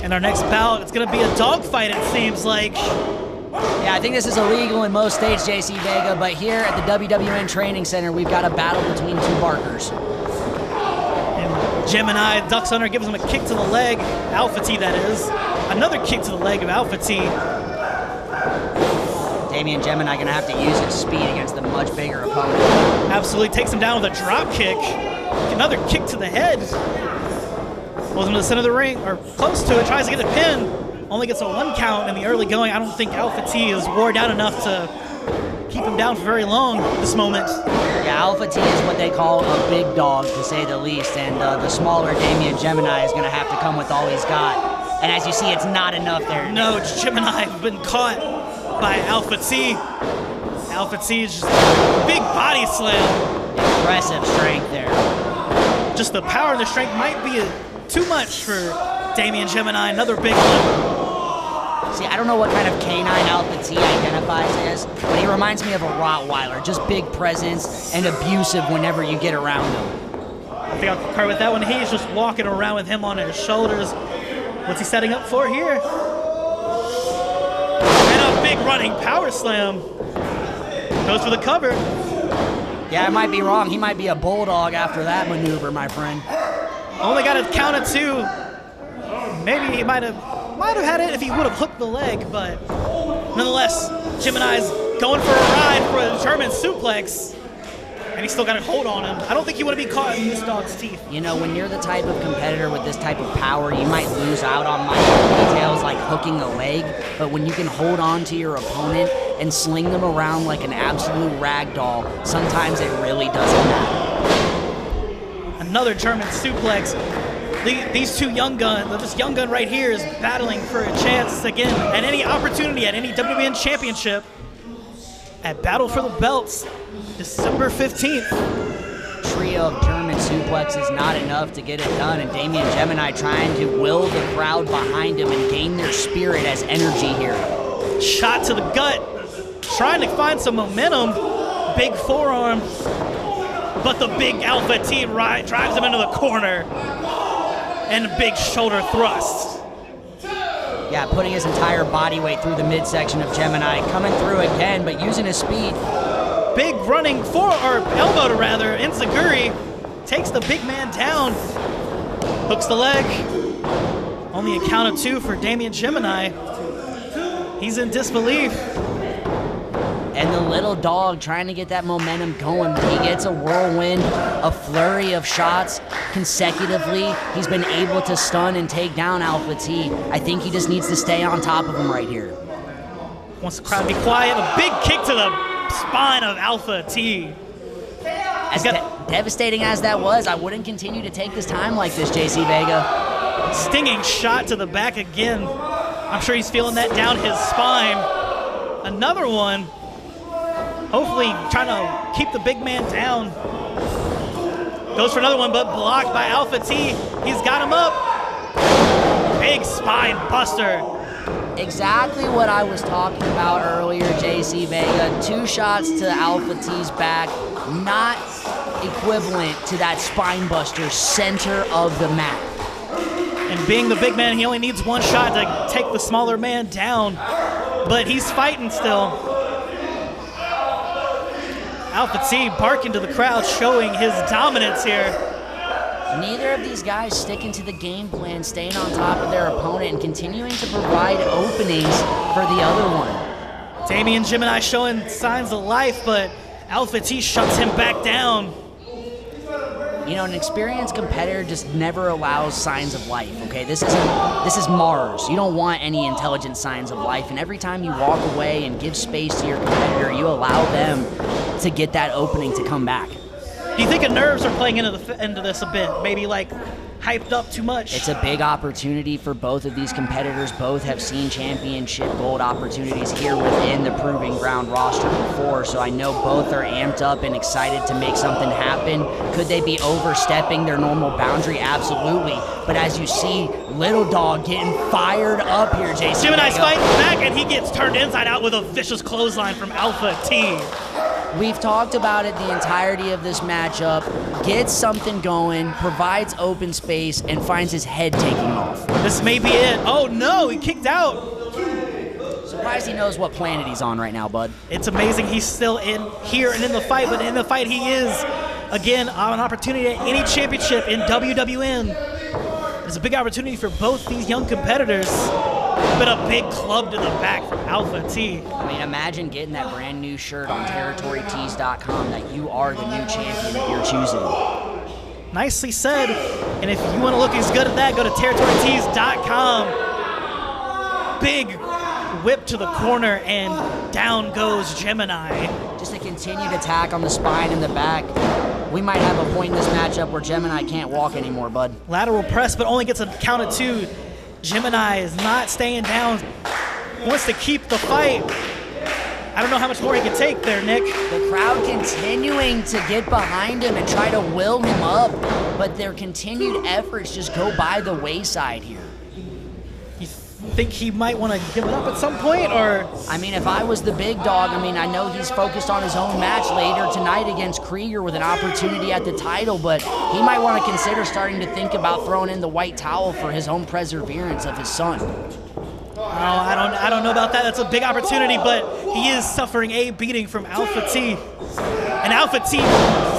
Speaker 3: In our next bout, it's going to be a dogfight, it seems like.
Speaker 12: Yeah, I think this is illegal in most states, JC Vega, but here at the WWN Training Center, we've got a battle between two barkers.
Speaker 3: And Jemini, Ducks Hunter, gives him a kick to the leg, Alpha T that is. Another kick to the leg of Alpha T.
Speaker 12: Damian Jemini gonna have to use his speed against a much bigger opponent.
Speaker 3: Absolutely takes him down with a drop kick. Another kick to the head. Pulls him to the center of the ring, or close to it, tries to get a pin. Only gets a 1 count in the early going. I don't think Alpha T is wore down enough to keep him down for very long at this moment.
Speaker 12: Yeah, Alpha T is what they call a big dog, to say the least, and the smaller Damian Jemini is going to have to come with all he's got. And as you see, it's not enough there.
Speaker 3: No, Jemini has been caught by Alpha T. Alpha T is just a big body slam.
Speaker 12: Impressive strength there.
Speaker 3: Just the power and the strength might be too much for Damian Jemini. Another big one.
Speaker 12: See, I don't know what kind of canine Alpha T identifies as, but he reminds me of a Rottweiler. Just big presence and abusive whenever you get around him.
Speaker 3: I think I'll concur with that one. He's just walking around with him on his shoulders. What's he setting up for here? And a big running power slam. Goes for the cover.
Speaker 12: Yeah, I might be wrong. He might be a bulldog after that maneuver, my friend.
Speaker 3: Only got it counted 2. Maybe he might have had it if he would have hooked the leg, but nonetheless, Jemini's going for a ride for a German suplex, and he's still got a hold on him. I don't think you want to be caught in this dog's teeth.
Speaker 12: You know, when you're the type of competitor with this type of power, you might lose out on minor details like hooking a leg, but when you can hold on to your opponent and sling them around like an absolute rag doll, sometimes it really doesn't matter.
Speaker 3: Another German suplex. These two young guns, this young gun right here is battling for a chance again at any opportunity at any WWN championship at Battle for the Belts, December 15th.
Speaker 12: Trio of German suplexes not enough to get it done, and Damian Jemini trying to will the crowd behind him and gain their spirit as energy here.
Speaker 3: Shot to the gut, trying to find some momentum. Big forearm, but the big Alpha T drives him into the corner. And a big shoulder thrust.
Speaker 12: Yeah, putting his entire body weight through the midsection of Jemini, coming through again, but using his speed.
Speaker 3: Big running elbow to rather. Enziguri takes the big man down, hooks the leg. Only a count of 2 for Damian Jemini. He's in disbelief.
Speaker 12: And the little dog trying to get that momentum going. He gets a whirlwind, a flurry of shots consecutively. He's been able to stun and take down Alpha T. I think he just needs to stay on top of him right here.
Speaker 3: Wants the crowd to be quiet. A big kick to the spine of Alpha T.
Speaker 12: As devastating as that was, I wouldn't continue to take this time like this, JC Vega.
Speaker 3: Stinging shot to the back again. I'm sure he's feeling that down his spine. Another one. Hopefully trying to keep the big man down. Goes for another one, but blocked by Alpha T. He's got him up. Big spine buster.
Speaker 12: Exactly what I was talking about earlier, JC Vega. 2 shots to Alpha T's back, not equivalent to that spine buster center of the mat.
Speaker 3: And being the big man, he only needs 1 shot to take the smaller man down, but he's fighting still. Alpha T barking to the crowd, showing his dominance here.
Speaker 12: Neither of these guys sticking to the game plan, staying on top of their opponent and continuing to provide openings for the other one.
Speaker 3: Damian Jemini showing signs of life, but Alpha T shuts him back down.
Speaker 12: You know, an experienced competitor just never allows signs of life, okay? This is Mars. You don't want any intelligent signs of life, and every time you walk away and give space to your competitor, you allow them to get that opening to come back.
Speaker 3: Do you think the nerves are playing into this a bit? Maybe like hyped up too much?
Speaker 12: It's a big opportunity for both of these competitors. Both have seen championship gold opportunities here within the Proving Ground roster before, so I know both are amped up and excited to make something happen. Could they be overstepping their normal boundary? Absolutely. But as you see, Little Dog getting fired up here, Jason.
Speaker 3: Gemini's fighting back, and he gets turned inside out with a vicious clothesline from Alpha T.
Speaker 12: We've talked about it the entirety of this matchup. Gets something going, provides open space, and finds his head taking off.
Speaker 3: This may be it. Oh no, he kicked out.
Speaker 12: Surprised he knows what planet he's on right now, bud.
Speaker 3: It's amazing he's still in here and in the fight, but in the fight he is. Again, an opportunity at any championship in WWN. It's a big opportunity for both these young competitors. But a big club to the back from Alpha T.
Speaker 12: I mean, imagine getting that brand new shirt on territorytees.com that you are the new champion that you're choosing.
Speaker 3: Nicely said. And if you want to look as good at that, go to territorytees.com. Big whip to the corner, and down goes Jemini.
Speaker 12: Just a continued attack on the spine and the back. We might have a point in this matchup where Jemini can't walk anymore, bud.
Speaker 3: Lateral press, but only gets a count of 2. Jemini is not staying down, wants to keep the fight. I don't know how much more he can take there, Nick.
Speaker 12: The crowd continuing to get behind him and try to will him up, but their continued efforts just go by the wayside here.
Speaker 3: You think he might want to give it up at some point, or?
Speaker 12: I mean, if I was the big dog, I mean, I know he's focused on his own match later tonight against Krieger with an opportunity at the title, but he might want to consider starting to think about throwing in the white towel for his own perseverance of his son.
Speaker 3: Oh, I don't know about that. That's a big opportunity, but he is suffering a beating from Alpha T. And Alpha T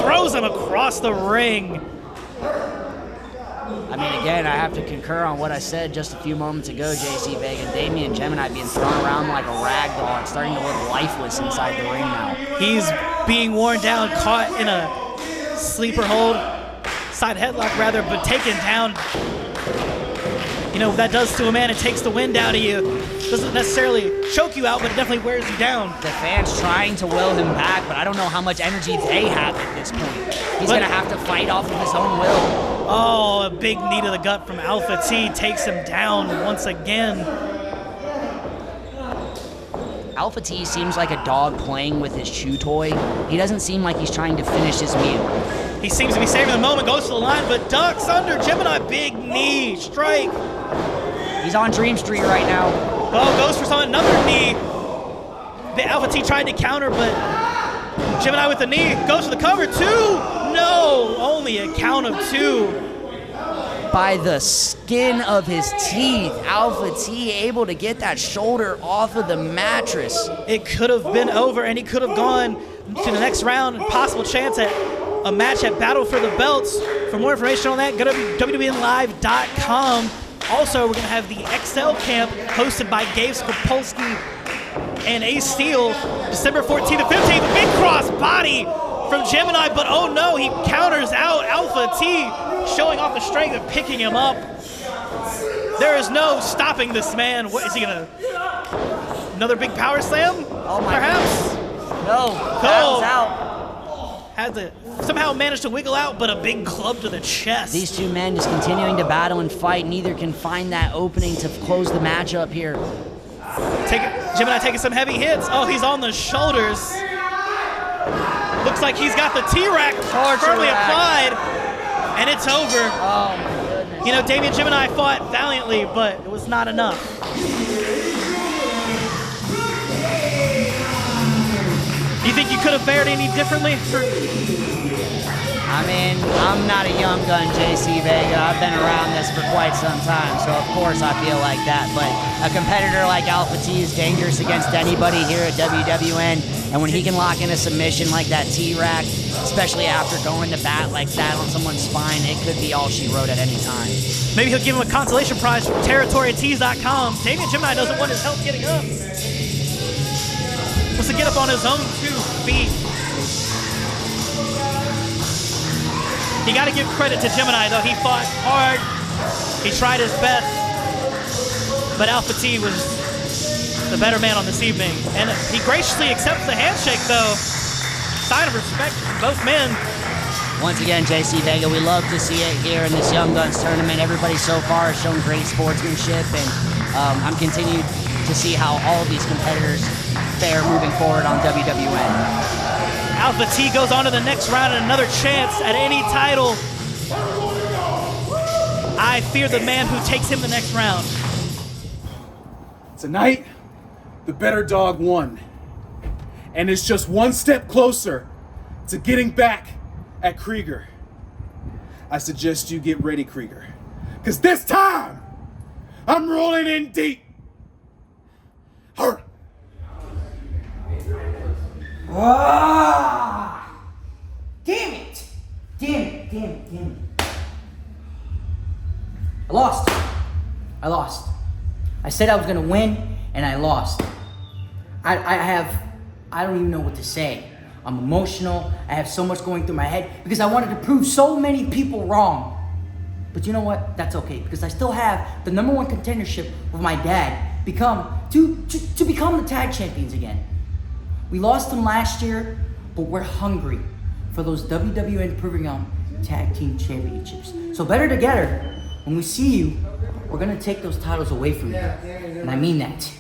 Speaker 3: throws him across the ring.
Speaker 12: I mean, again, I have to concur on what I said just a few moments ago, JC Vega. Damian Jemini being thrown around like a rag doll and starting to look lifeless inside the ring now.
Speaker 3: He's being worn down, caught in a sleeper hold, side headlock rather, but taken down. You know what that does to a man, it takes the wind out of you. doesn't necessarily choke you out, but it definitely wears you down.
Speaker 12: The fans trying to will him back, but I don't know how much energy they have at this point. He's going to have to fight off of his own will.
Speaker 3: Oh, a big knee to the gut from Alpha T takes him down once again.
Speaker 12: Alpha T seems like a dog playing with his chew toy. He doesn't seem like he's trying to finish his meal.
Speaker 3: He seems to be saving the moment, goes to the line, but ducks under Jemini. Big knee strike.
Speaker 12: He's on Dream Street right now.
Speaker 3: Oh, goes for another knee. The Alpha T tried to counter, but Jemini with the knee goes for the cover. 2. No, only a count of 2.
Speaker 12: By the skin of his teeth, Alpha T able to get that shoulder off of the mattress.
Speaker 3: It could have been over, and he could have gone to the next round. Possible chance at a match at Battle for the Belts. For more information on that, go to WWNLive.com. Also, we're going to have the XL Camp hosted by Gabe Skopolsky and Ace Steel, December 14th to 15th. Big cross body from Jemini, but oh no, he counters out Alpha T, showing off the strength of picking him up. There is no stopping this man. What is he gonna? Another big power slam?
Speaker 12: Oh my
Speaker 3: perhaps?
Speaker 12: goodness. No, Cole out.
Speaker 3: Had to somehow manage to wiggle out, but a big club to the chest.
Speaker 12: These two men just continuing to battle and fight. Neither can find that opening to close the matchup here.
Speaker 3: Jemini taking some heavy hits. Oh, he's on the shoulders. Looks like he's got the T-Rack firmly applied, and it's over.
Speaker 12: Oh my goodness.
Speaker 3: You know, Damian Jemini fought valiantly, but it was not enough. You think you could have fared any differently?
Speaker 12: I mean, I'm not a young gun, JC Vega. I've been around this for quite some time, so of course I feel like that. But a competitor like Alpha T is dangerous against anybody here at WWN. And when he can lock in a submission like that T-Rack, especially after going to bat like that on someone's spine, it could be all she wrote at any time.
Speaker 3: Maybe he'll give him a consolation prize from TerritoryTees.com. Damian Jemini doesn't want his help getting up. Wants to get up on his own 2 feet. You got to give credit to Jemini, though. He fought hard. He tried his best. But Alpha T was the better man on this evening. And he graciously accepts the handshake, though. Sign of respect from both men.
Speaker 12: Once again, JC Vega, we love to see it here in this Young Guns tournament. Everybody so far has shown great sportsmanship, and I'm continued to see how all of these competitors fare moving forward on WWN.
Speaker 3: Alpha T goes on to the next round and another chance at any title. I fear the man who takes him the next round.
Speaker 16: Tonight, the better dog won. And it's just one step closer to getting back at Krieger. I suggest you get ready, Krieger. Because this time, I'm rolling in deep. Hurry.
Speaker 15: Ah! Damn it! Damn it. I lost. I said I was gonna win, and I lost. I don't even know what to say. I'm emotional. I have so much going through my head because I wanted to prove so many people wrong. But you know what? That's okay, because I still have the #1 contendership with my dad to become the tag champions again. We lost them last year, but we're hungry for those WWN Proving Ground Tag Team Championships. So better together. When we see you, we're gonna take those titles away from you. And I mean that.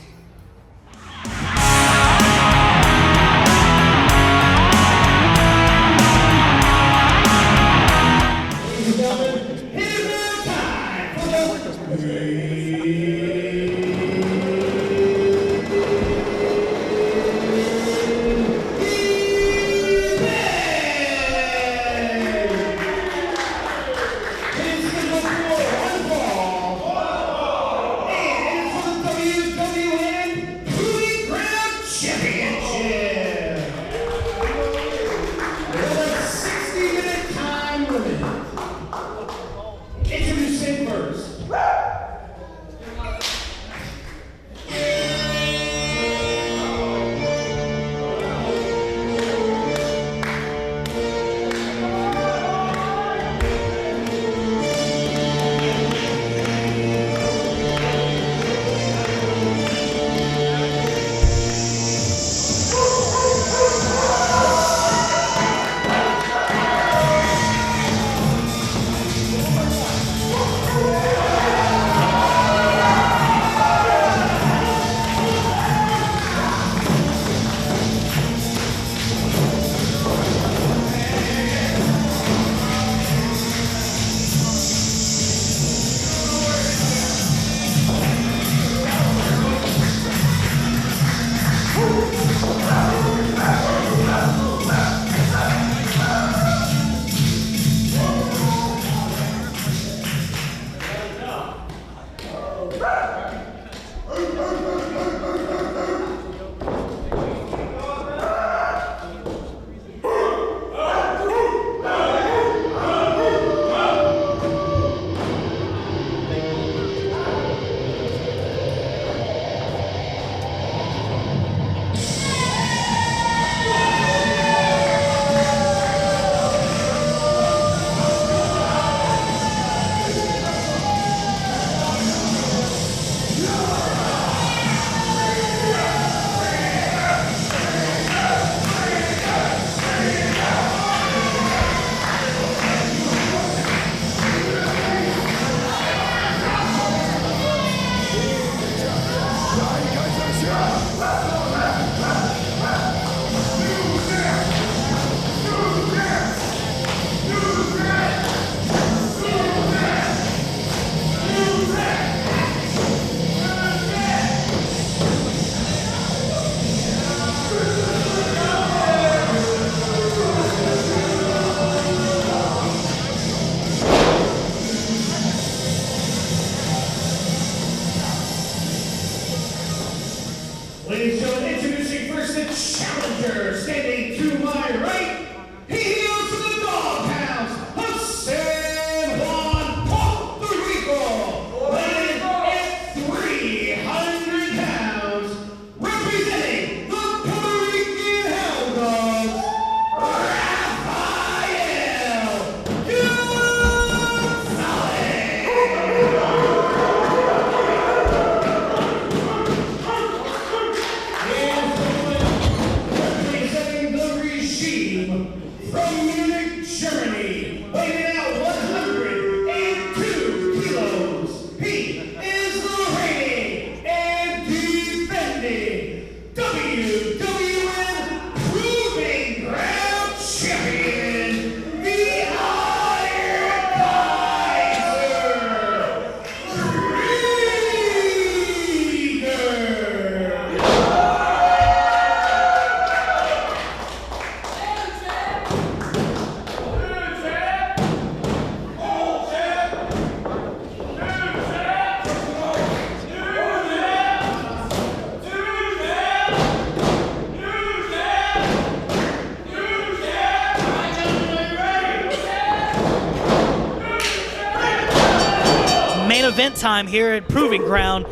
Speaker 3: main event time here at Proving Ground.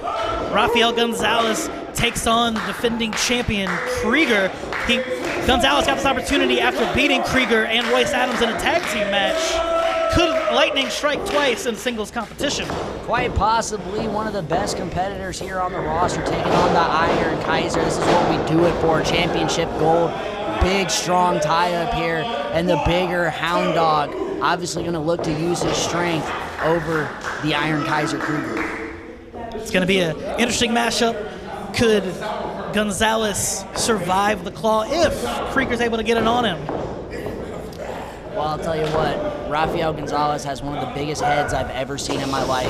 Speaker 3: Rafael Gonzalez takes on defending champion Krieger. Gonzalez got this opportunity after beating Krieger and Royce Adams in a tag team match. Could lightning strike twice in singles competition?
Speaker 12: Quite possibly one of the best competitors here on the roster, taking on the Iron Kaiser. This is what we do it for, championship gold. Big, strong tie-up here, and the bigger Hound Dog obviously going to look to use his strength over the Iron Kaiser Krieger.
Speaker 3: It's going to be an interesting matchup. Could Gonzalez survive the claw if Krieger's able to get it on him?
Speaker 12: Well, I'll tell you what, Rafael Gonzalez has one of the biggest heads I've ever seen in my life.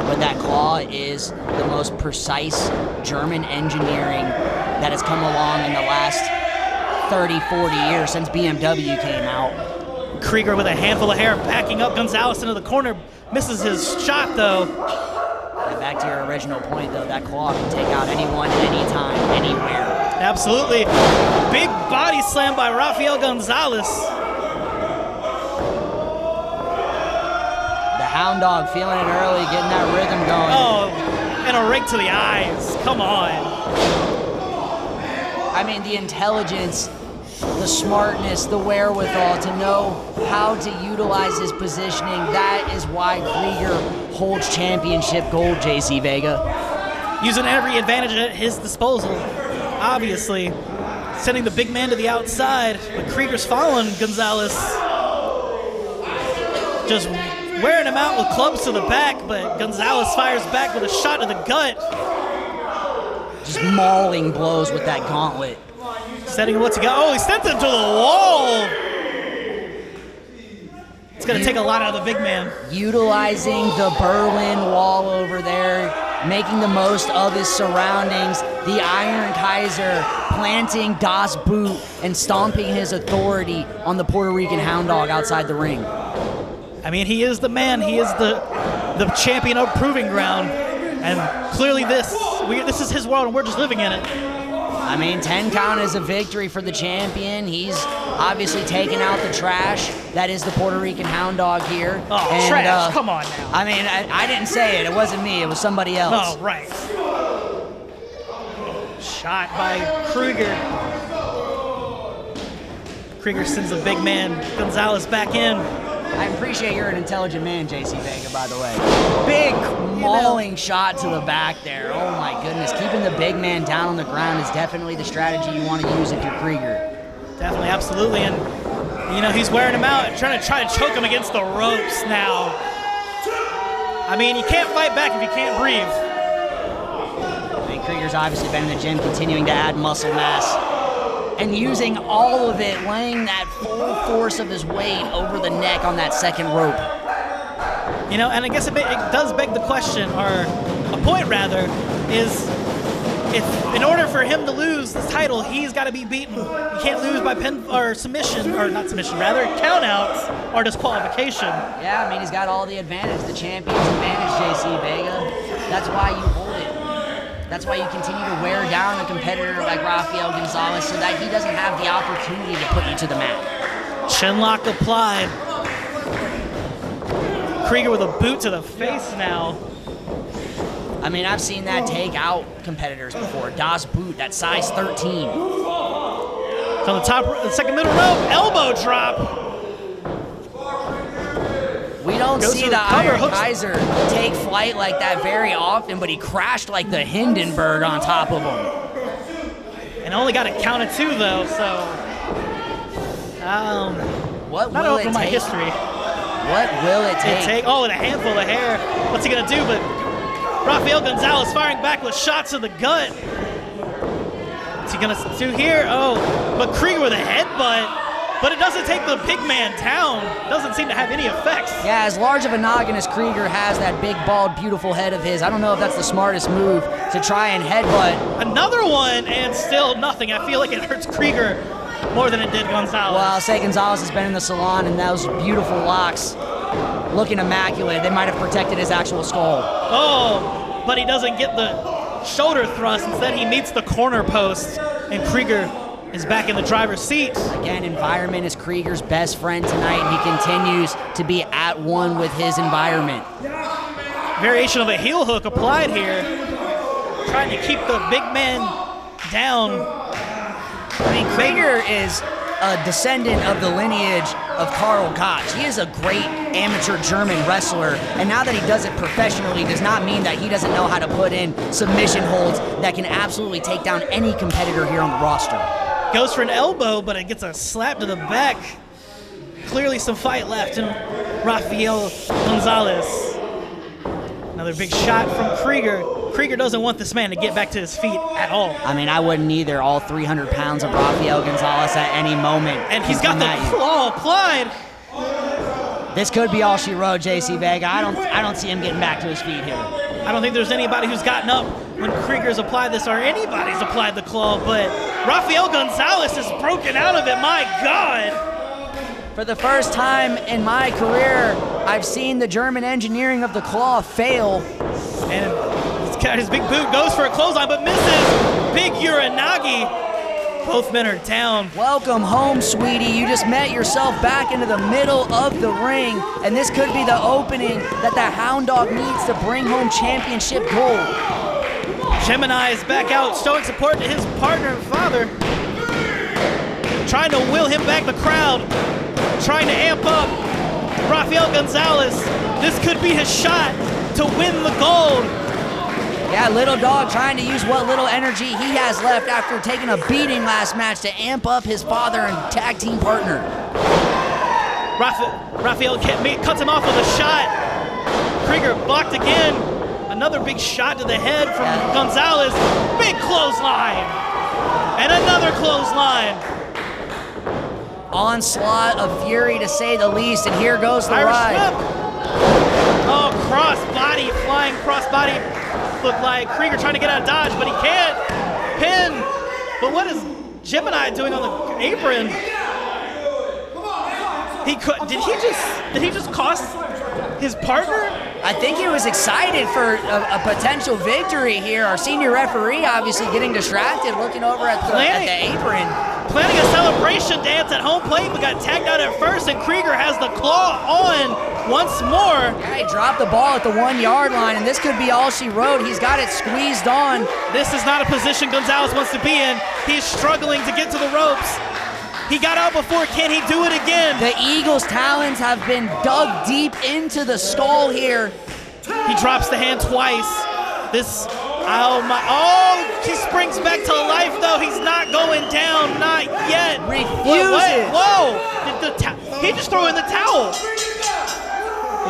Speaker 12: But that claw is the most precise German engineering that has come along in the last 30, 40 years since BMW came out.
Speaker 3: Krieger with a handful of hair backing up Gonzalez into the corner. Misses his shot, though.
Speaker 12: And back to your original point, though, that claw can take out anyone, anytime, anywhere.
Speaker 3: Absolutely. Big body slam by Rafael Gonzalez.
Speaker 12: Hound Dog feeling it early, getting that rhythm going.
Speaker 3: Oh, and a rake to the eyes. Come on.
Speaker 12: I mean, the intelligence, the smartness, the wherewithal to know how to utilize his positioning. That is why Krieger holds championship gold, JC Vega.
Speaker 3: Using every advantage at his disposal, obviously. Sending the big man to the outside, but Krieger's following Gonzalez. Just wearing him out with clubs to the back, but Gonzalez fires back with a shot to the gut.
Speaker 12: Just mauling blows with that gauntlet.
Speaker 3: Setting what's he got. Oh, he sent him to the wall. It's going to take a lot out of the big man.
Speaker 12: Utilizing the Berlin Wall over there, making the most of his surroundings. The Iron Kaiser planting Das Boot and stomping his authority on the Puerto Rican Hound Dog outside the ring.
Speaker 3: I mean, he is the man. He is the champion of Proving Ground. And clearly this is his world, and we're just living in it.
Speaker 12: I mean, 10 count is a victory for the champion. He's obviously taken out the trash. That is the Puerto Rican Hound Dog here.
Speaker 3: Oh, and, trash. Come on now.
Speaker 12: I mean, I didn't say it. It wasn't me. It was somebody else.
Speaker 3: Oh, right. Shot by Krieger. Krieger sends the big man, Gonzalez, back in.
Speaker 12: I appreciate you're an intelligent man, JC Vega, by the way. Big mauling shot to the back there. Oh my goodness. Keeping the big man down on the ground is definitely the strategy you want to use if you're Krieger.
Speaker 3: Definitely, absolutely. And, you know, he's wearing him out, trying to choke him against the ropes now. I mean, you can't fight back if you can't breathe.
Speaker 12: I mean, Krieger's obviously been in the gym, continuing to add muscle mass. And using all of it, laying that full force of his weight over the neck on that second rope.
Speaker 3: You know, and I guess it does beg the question, or a point rather, is if in order for him to lose this title, he's got to be beaten. He can't lose by pin or submission, or not submission, rather, countouts or disqualification.
Speaker 12: Yeah, I mean, he's got all the advantage, the champion's advantage, JC Vega. That's why you hold it. That's why you continue to wear down a competitor like Rafael Gonzalez so that he doesn't have the opportunity to put you to the mat.
Speaker 3: Chinlock applied. Krieger with a boot to the face now.
Speaker 12: I mean, I've seen that take out competitors before. Das Boot, that size 13.
Speaker 3: From the top, the second middle rope, elbow drop.
Speaker 12: We don't see the Iron Kaiser take flight like that very often, but he crashed like the Hindenburg on top of him.
Speaker 3: And only got it counted 2 though, so
Speaker 12: what
Speaker 3: not
Speaker 12: will
Speaker 3: over
Speaker 12: it
Speaker 3: my
Speaker 12: take?
Speaker 3: history.
Speaker 12: What will it take?
Speaker 3: Oh, with a handful of hair. What's he gonna do? But Rafael Gonzalez firing back with shots to the gut. What's he gonna do here? Oh, but Krieger with a headbutt. But it doesn't take the big man down. Doesn't seem to have any effects.
Speaker 12: Yeah, as large of a noggin as Krieger has, that big, bald, beautiful head of his, I don't know if that's the smartest move to try and headbutt.
Speaker 3: Another one, and still nothing. I feel like it hurts Krieger more than it did Gonzalez.
Speaker 12: Well, I'll say Gonzalez has been in the salon, and those beautiful locks looking immaculate. They might have protected his actual skull.
Speaker 3: Oh, but he doesn't get the shoulder thrust. Instead, he meets the corner post, and Krieger is back in the driver's seat.
Speaker 12: Again, environment is Krieger's best friend tonight, and he continues to be at one with his environment.
Speaker 3: variation of a heel hook applied here, trying to keep the big man down.
Speaker 12: I mean, Krieger is a descendant of the lineage of Karl Gotch. He is a great amateur German wrestler, and now that he does it professionally does not mean that he doesn't know how to put in submission holds that can absolutely take down any competitor here on the roster.
Speaker 3: Goes for an elbow, but it gets a slap to the back. Clearly some fight left in Rafael Gonzalez. Another big shot from Krieger. Krieger doesn't want this man to get back to his feet at all.
Speaker 12: I mean, I wouldn't either. All 300 pounds of Rafael Gonzalez at any moment.
Speaker 3: And he's got the claw applied.
Speaker 12: This could be all she wrote, JC Vega. I don't see him getting back to his feet here.
Speaker 3: I don't think there's anybody who's gotten up when Krieger's applied this, or anybody's applied the claw, but Rafael Gonzalez is broken out of it. My God.
Speaker 12: For the first time in my career, I've seen the German engineering of the claw fail.
Speaker 3: And his big boot goes for a clothesline, but misses. Big Uranagi. Both men are down.
Speaker 12: Welcome home, sweetie. You just met yourself back into the middle of the ring, and this could be the opening that the Hound Dog needs to bring home championship gold.
Speaker 3: Jemini is back out, showing support to his partner and father. Trying to will him back the crowd. Trying to amp up Rafael Gonzalez. This could be his shot to win the gold.
Speaker 12: Yeah, Little Dog trying to use what little energy he has left after taking a beating last match to amp up his father and tag team partner.
Speaker 3: Rafael cuts him off with a shot. Krieger blocked again. Another big shot to the head from Gonzalez. Big clothesline. And another clothesline.
Speaker 12: Onslaught of fury, to say the least, and here goes the ride.
Speaker 3: Oh, cross body, flying cross body. Looked like Krieger trying to get out of dodge, but he can't. Pin. But what is Jemini doing on the apron? Did he just cost his partner?
Speaker 12: I think he was excited for a potential victory here. Our senior referee obviously getting distracted, looking over at the apron.
Speaker 3: Planning a celebration dance at home plate, but got tagged out at first, and Krieger has the claw on once more.
Speaker 12: Yeah, he dropped the ball at the 1 yard line, and this could be all she wrote. He's got it squeezed on.
Speaker 3: This is not a position Gonzalez wants to be in. He's struggling to get to the ropes. He got out before, can he do it again?
Speaker 12: The Eagles' talons have been dug deep into the skull here.
Speaker 3: He drops the hand twice. He springs back to life though. He's not going down, not yet.
Speaker 12: Refuses.
Speaker 3: Whoa, he just threw in the towel.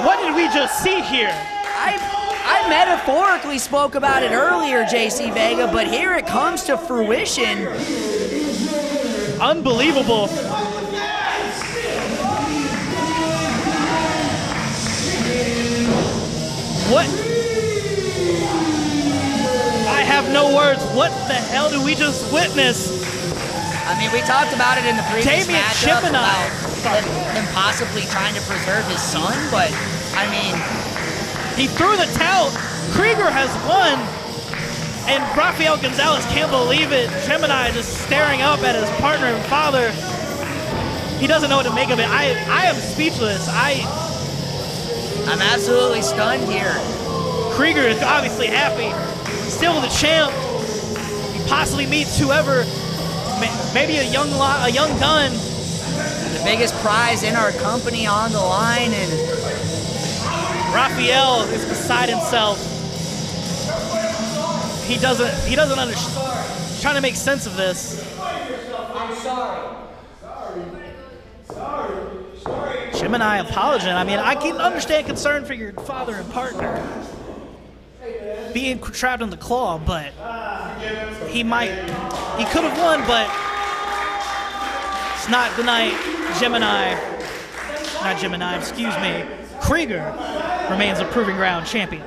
Speaker 3: What did we just see here?
Speaker 12: I metaphorically spoke about it earlier, JC Vega, but here it comes to fruition.
Speaker 3: Unbelievable. What? I have no words. What the hell did we just witness?
Speaker 12: I mean, we talked about it in the previous
Speaker 3: Damian
Speaker 12: matchup
Speaker 3: Jemini.
Speaker 12: about him possibly trying to preserve his son, but I mean,
Speaker 3: he threw the towel. Krieger has won, and Rafael Gonzalez can't believe it. Jemini just staring up at his partner and father. He doesn't know what to make of it. I am speechless.
Speaker 12: I'm absolutely stunned here.
Speaker 3: Krieger is obviously happy. Still the champ. He possibly meets whoever, maybe a young gun.
Speaker 12: The biggest prize in our company on the line, and
Speaker 3: Rafael is beside himself. He doesn't understand. He's trying to make sense of this.
Speaker 8: I'm sorry.
Speaker 3: Jemini apologizing. I mean, I can understand concern for your father and partner being trapped in the claw, but he could have won, but it's not the night. Krieger remains a Proving Ground champion.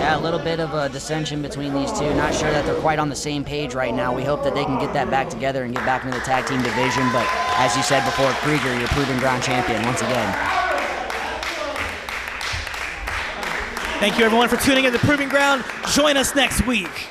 Speaker 12: yeah, a little bit of a dissension between these two. Not sure that they're quite on the same page right now. We hope that they can get that back together and get back into the tag team division, but as you said before, Krieger, your Proving Ground champion once again.
Speaker 3: Thank you everyone for tuning in to Proving Ground. Join us next week.